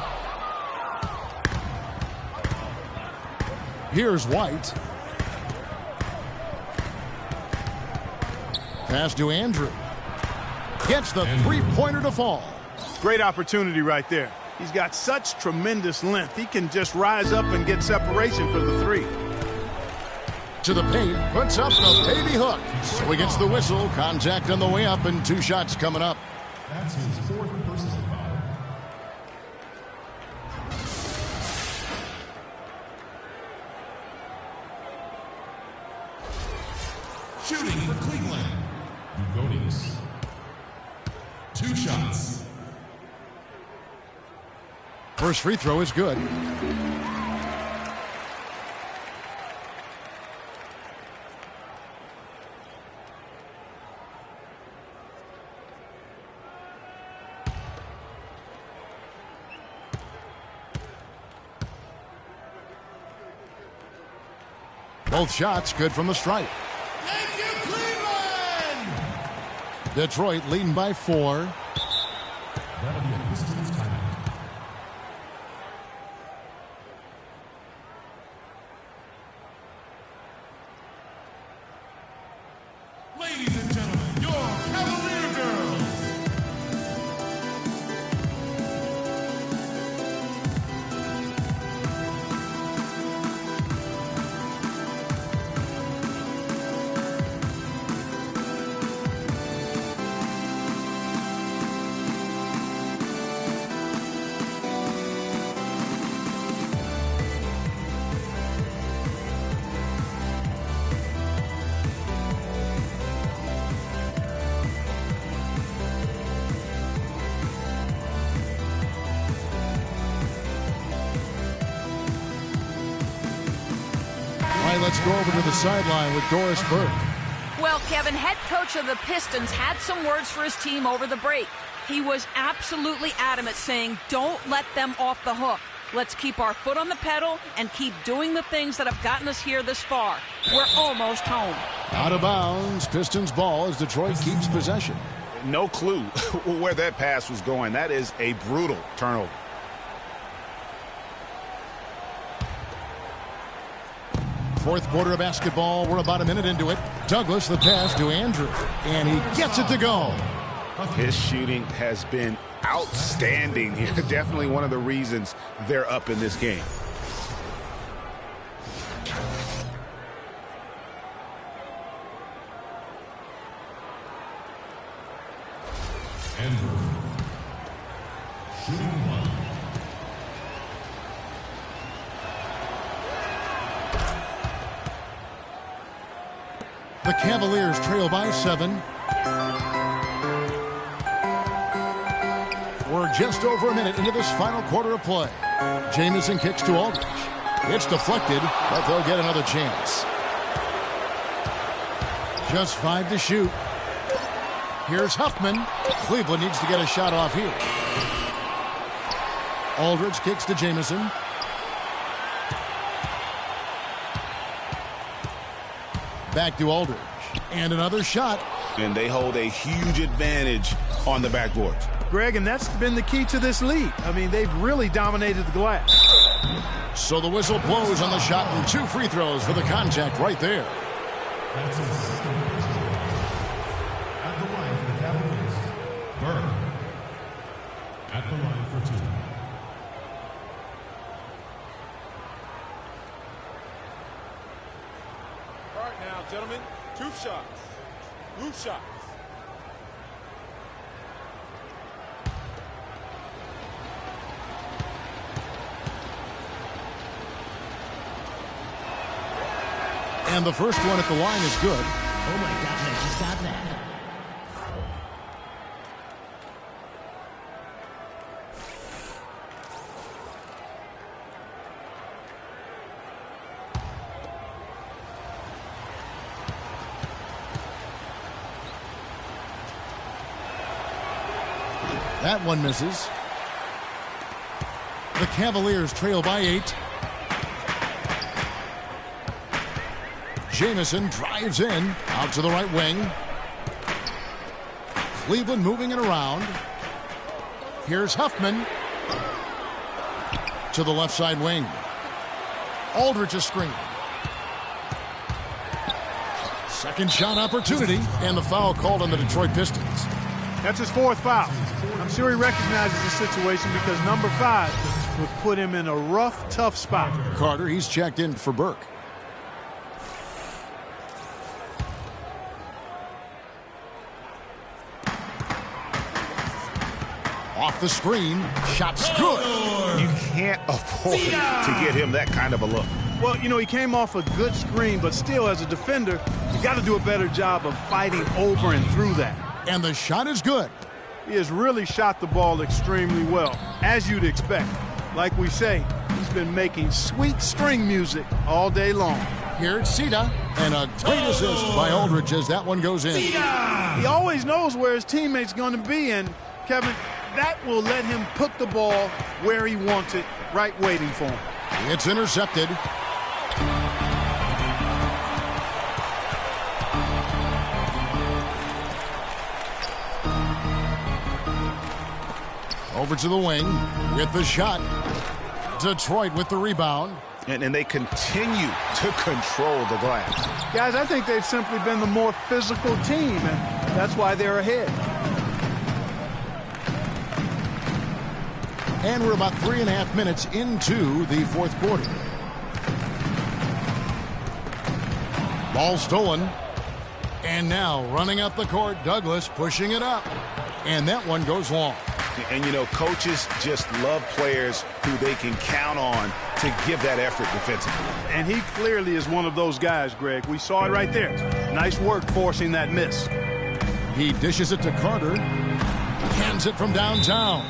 Here's White. Pass to Andrew. Gets the three-pointer to fall. Great opportunity right there. He's got such tremendous length. He can just rise up and get separation for the 3. To the paint, puts up the baby hook. So he gets the whistle. Contact on the way up, and 2 shots coming up. That's his 4th personal foul. Shooting for Cleveland. Ugonis. 2 shots. First free throw is good. Both shots good from the stripe. Thank you, Cleveland! Detroit leading by 4. That'll be a Pistons timeout. Ladies and gentlemen, your Cavalier girls. let's go over to the sideline with Doris Burke. Well, Kevin, head coach of the Pistons had some words for his team over the break. He was absolutely adamant, saying, don't let them off the hook. Let's keep our foot on the pedal and keep doing the things that have gotten us here this far. We're almost home. Out of bounds, Pistons ball as Detroit keeps possession. No clue where that pass was going. That is a brutal turnover. Fourth quarter of basketball. We're about a minute into it. Douglas, the pass to Andrew, and he gets it to go. His shooting has been outstanding here. Definitely one of the reasons they're up in this game. Andrew. Shooting one. The Cavaliers trail by 7. We're just over a minute into this final quarter of play. Jamison kicks to Aldridge. It's deflected, but they'll get another chance. Just 5 to shoot. Here's Huffman. Cleveland needs to get a shot off here. Aldridge kicks to Jamison. Back to Aldridge. And another shot. And they hold a huge advantage on the backboards. Greg, and that's been the key to this lead. I mean, they've really dominated the glass. So the whistle blows on the shot and 2 free throws for the contact right there. That's his second personal. At the line for the Cavaliers, Burke. At the line for 2. All right now, gentlemen, 2 shots. Roof shots. And the first one at the line is good. Oh my gosh, I just got that. That one misses. The Cavaliers trail by 8. Jamison drives in, out to the right wing. Cleveland moving it around. Here's Huffman. To the left side wing. Aldridge a screen. Second shot opportunity, and the foul called on the Detroit Pistons. That's his 4th foul. I'm sure he recognizes the situation because number 5 would put him in a rough, tough spot. Carter, he's checked in for Burke. Off the screen, shot's good. You can't afford to get him that kind of a look. Well, you know, he came off a good screen, but still, as a defender, you got to do a better job of fighting over and through that. And the shot is good. He has really shot the ball extremely well, as you'd expect. Like we say, he's been making sweet string music all day long. Here it's Sita, and a great assist by Aldridge as that one goes in. He always knows where his teammate's going to be, and Kevin, that will let him put the ball where he wants it, right waiting for him. It's intercepted. Over to the wing with the shot. Detroit with the rebound. And they continue to control the glass. Guys, I think they've simply been the more physical team, and that's why they're ahead. And we're about 3.5 minutes into the 4th quarter. Ball stolen. And now running up the court, Douglas pushing it up. And that one goes long. And, you know, coaches just love players who they can count on to give that effort defensively. And he clearly is one of those guys, Greg. We saw it right there. Nice work forcing that miss. He dishes it to Carter. Hands it from downtown.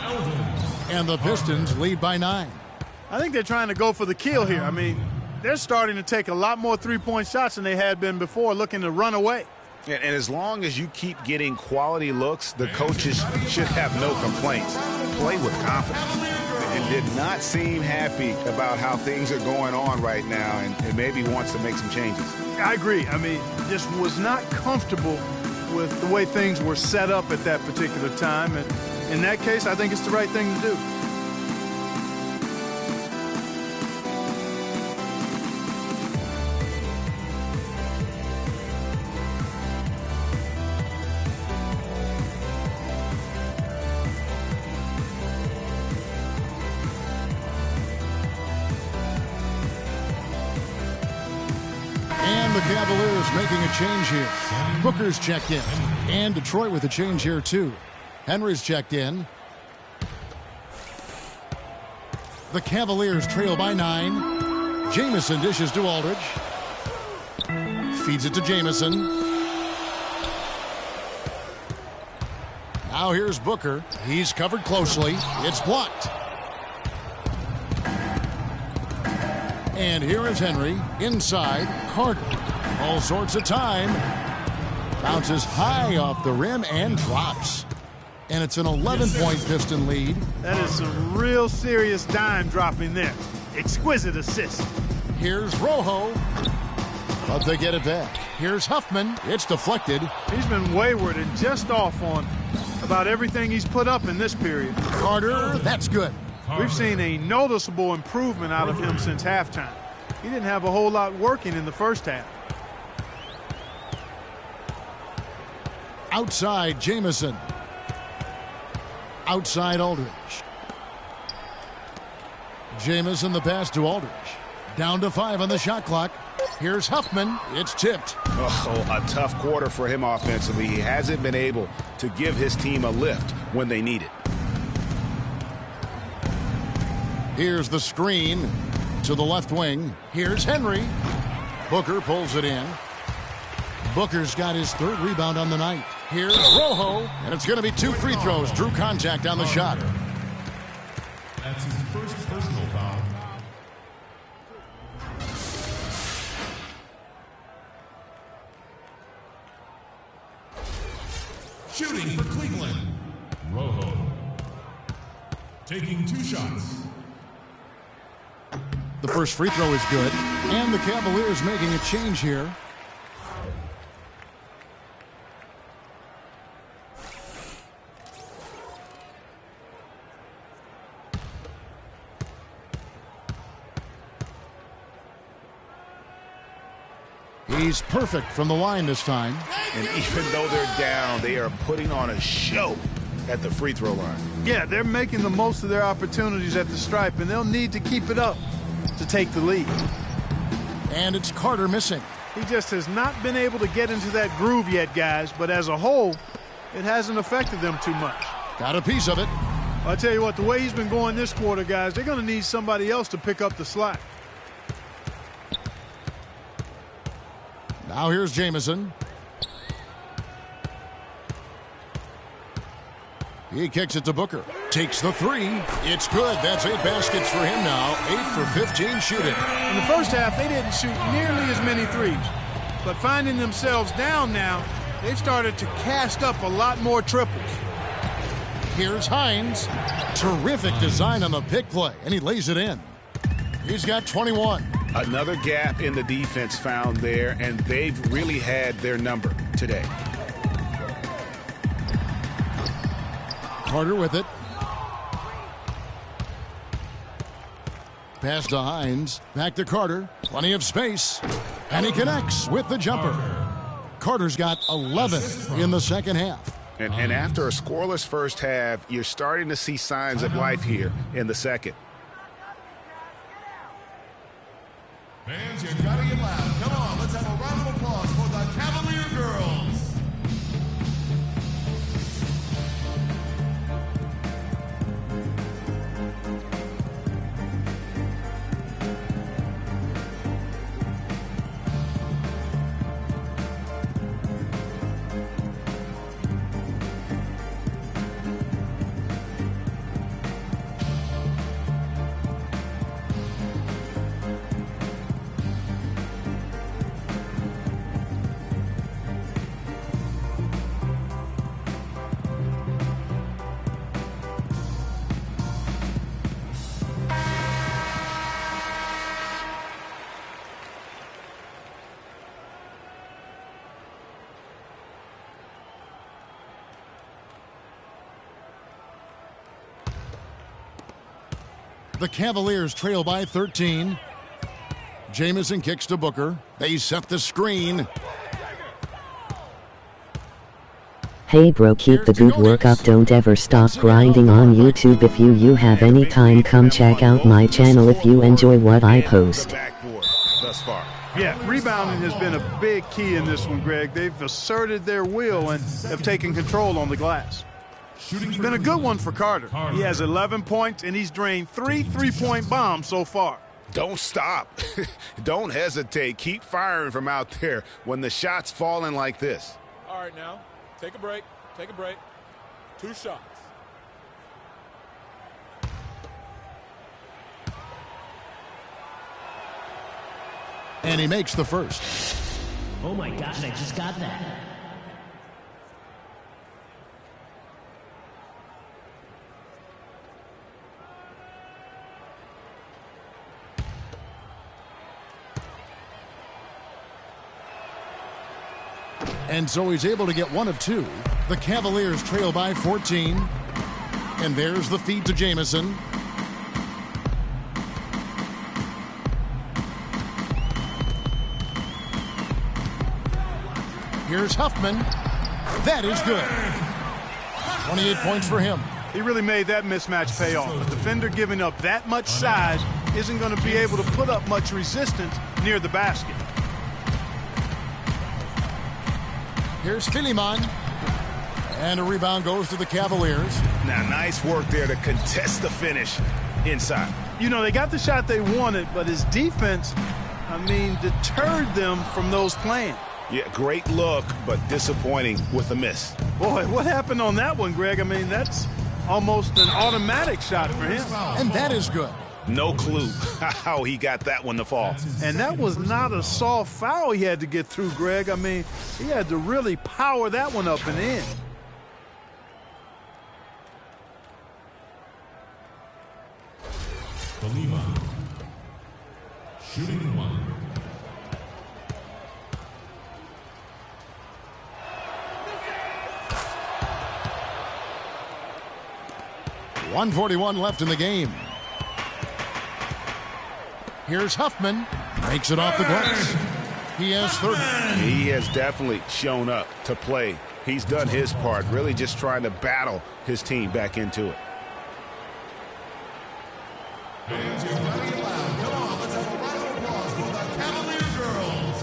And the Pistons lead by 9. I think they're trying to go for the kill here. I mean, they're starting to take a lot more three-point shots than they had been before, looking to run away. And as long as you keep getting quality looks, the coaches should have no complaints. Play with confidence. And did not seem happy about how things are going on right now, and maybe wants to make some changes. I agree. I mean, just was not comfortable with the way things were set up at that particular time. And in that case, I think it's the right thing to do. The Cavaliers making a change here. Booker's checked in. And Detroit with a change here, too. Henry's checked in. The Cavaliers trail by 9. Jamison dishes to Aldridge. Feeds it to Jamison. Now here's Booker. He's covered closely. It's blocked. And here is Henry. Inside, Carter. All sorts of time. Bounces high off the rim and drops. And it's an 11-point Piston lead. That is some real serious dime dropping there. Exquisite assist. Here's Rojo. But they get it back. Here's Huffman. It's deflected. He's been wayward and just off on about everything he's put up in this period. Carter, that's good. We've seen a noticeable improvement out of him since halftime. He didn't have a whole lot working in the first half. Outside, Jamison. Outside, Aldridge. Jamison the pass to Aldridge. Down to 5 on the shot clock. Here's Huffman. It's tipped. Oh, a tough quarter for him offensively. He hasn't been able to give his team a lift when they need it. Here's the screen to the left wing. Here's Henry. Booker pulls it in. Booker's got his 3rd rebound on the night. Here's Rojo, and it's going to be 2 free throws. Drew contact on the shot. That's his first personal foul. Shooting for Cleveland, Rojo. Taking 2 shots. The first free throw is good. And the Cavaliers making a change here. He's perfect from the line this time. And even though they're down, they are putting on a show at the free throw line. Yeah, they're making the most of their opportunities at the stripe, and they'll need to keep it up to take the lead. And it's Carter missing. He just has not been able to get into that groove yet, guys, but as a whole, it hasn't affected them too much. Got a piece of it. I'll tell you what, the way he's been going this quarter, guys, they're going to need somebody else to pick up the slack. Now here's Jamison. He kicks it to Booker. Takes the 3. It's good. That's 8 baskets for him now. 8 for 15 shooting. In the first half, they didn't shoot nearly as many threes. But finding themselves down now, they've started to cast up a lot more triples. Here's Hines. Terrific design on the pick play, and he lays it in. He's got 21. Another gap in the defense found there, and they've really had their number today. Carter with it. Pass to Hines. Back to Carter. Plenty of space. And he connects with the jumper. Carter's got 11 in the second half. And after a scoreless first half, you're starting to see signs of life here in the second. Fans, you gotta get loud. Come on, let's have a round of applause for the Cavalier girls. The Cavaliers trail by 13. Jamison kicks to Booker. They set the screen. Hey bro, keep the good work up, don't ever stop grinding on YouTube. If you have any time, come check out my channel if you enjoy what I post. Thus far. Yeah, rebounding has been a big key in this one, Greg. They've asserted their will and have taken control on the glass. It's been a good one for Carter. He has 11 points, and he's drained 3 3-point bombs so far. Don't stop. Don't hesitate. Keep firing from out there when the shot's falling like this. All right, now, take a break. Take a break. 2 shots. And he makes the first. Oh my gosh, I just got that. And so he's able to get 1 of 2. The Cavaliers trail by 14. And there's the feed to Jamison. Here's Huffman. That is good. 28 points for him. He really made that mismatch pay off. A defender giving up that much size isn't going to be able to put up much resistance near the basket. Here's Philemon. And a rebound goes to the Cavaliers. Now, nice work there to contest the finish inside. You know, they got the shot they wanted, but his defense, deterred them from those playing. Yeah, great look, but disappointing with the miss. Boy, what happened on that one, Greg? That's almost an automatic shot for him. And that is good. No clue how he got that one to fall. And that was not a soft foul he had to get through, Greg. He had to really power that one up and in. Belima. Shooting 1. .141 left in the game. Here's Huffman. Makes it off the glass. He has 30. He has definitely shown up to play. He's done his part, really just trying to battle his team back into it. Fans, you're ready and loud. Come on, let's have a round of applause for the Cavalier girls.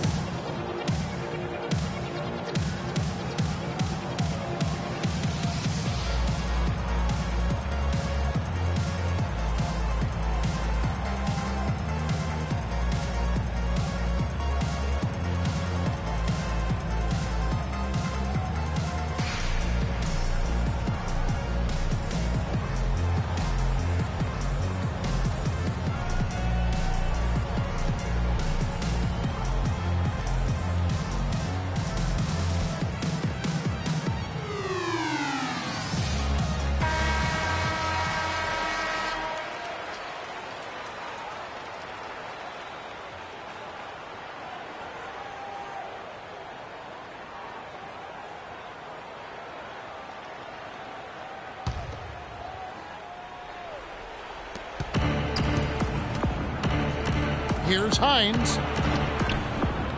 Here's Hines.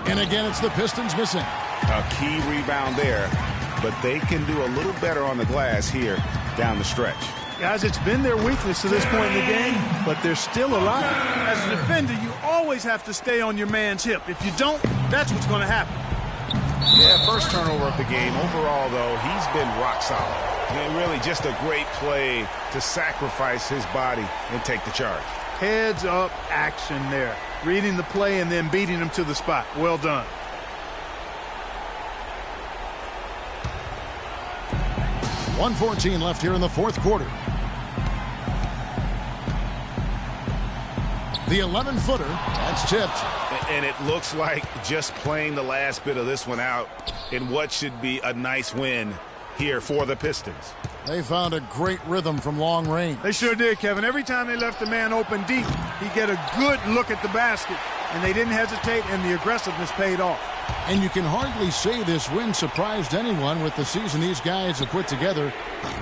And again, it's the Pistons missing. A key rebound there, but they can do a little better on the glass here down the stretch. Guys, it's been their weakness to this point in the game, but they're still alive. As a defender, you always have to stay on your man's hip. If you don't, that's what's going to happen. Yeah, first turnover of the game. Overall, though, he's been rock solid. And really just a great play to sacrifice his body and take the charge. Heads-up action there. Reading the play and then beating him to the spot. Well done. .114 left here in the fourth quarter. The 11-footer, that's tipped. And it looks like just playing the last bit of this one out in what should be a nice win here for the Pistons. They found a great rhythm from long range. They sure did, Kevin. Every time they left the man open deep, he'd get a good look at the basket, and they didn't hesitate, and the aggressiveness paid off. And you can hardly say this win surprised anyone with the season these guys have put together.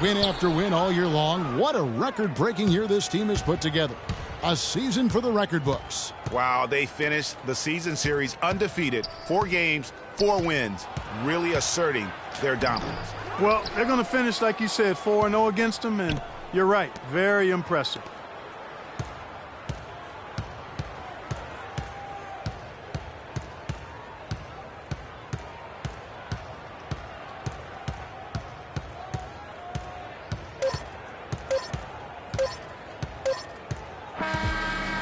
Win after win all year long. What a record-breaking year this team has put together. A season for the record books. Wow, they finished the season series undefeated. 4 games, 4 wins, really asserting their dominance. Well, they're going to finish, like you said, 4-0 against them, and you're right, very impressive.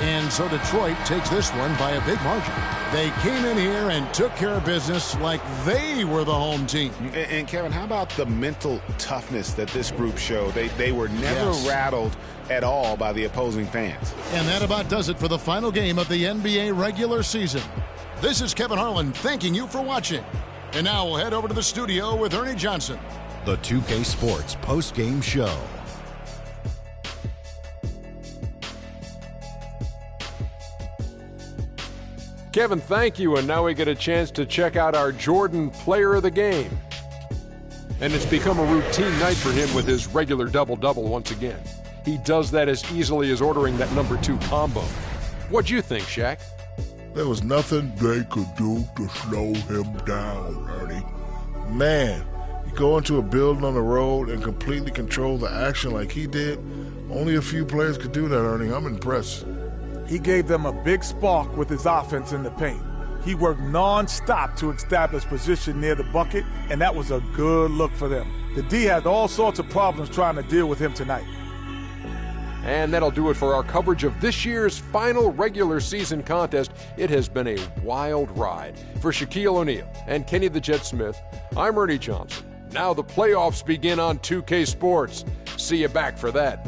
And so Detroit takes this one by a big margin. They came in here and took care of business like they were the home team. And Kevin, how about the mental toughness that this group showed? They were never rattled at all by the opposing fans. And that about does it for the final game of the NBA regular season. This is Kevin Harlan thanking you for watching. And now we'll head over to the studio with Ernie Johnson. The 2K Sports post-game show. Kevin, thank you, and now we get a chance to check out our Jordan player of the game. And it's become a routine night for him with his regular double-double once again. He does that as easily as ordering that number 2 combo. What'd you think, Shaq? There was nothing they could do to slow him down, Ernie. Man, you go into a building on the road and completely control the action like he did. Only a few players could do that, Ernie. I'm impressed. He gave them a big spark with his offense in the paint. He worked non-stop to establish position near the bucket, and that was a good look for them. The D had all sorts of problems trying to deal with him tonight. And that'll do it for our coverage of this year's final regular season contest. It has been a wild ride. For Shaquille O'Neal and Kenny the Jet Smith, I'm Ernie Johnson. Now the playoffs begin on 2K Sports. See you back for that.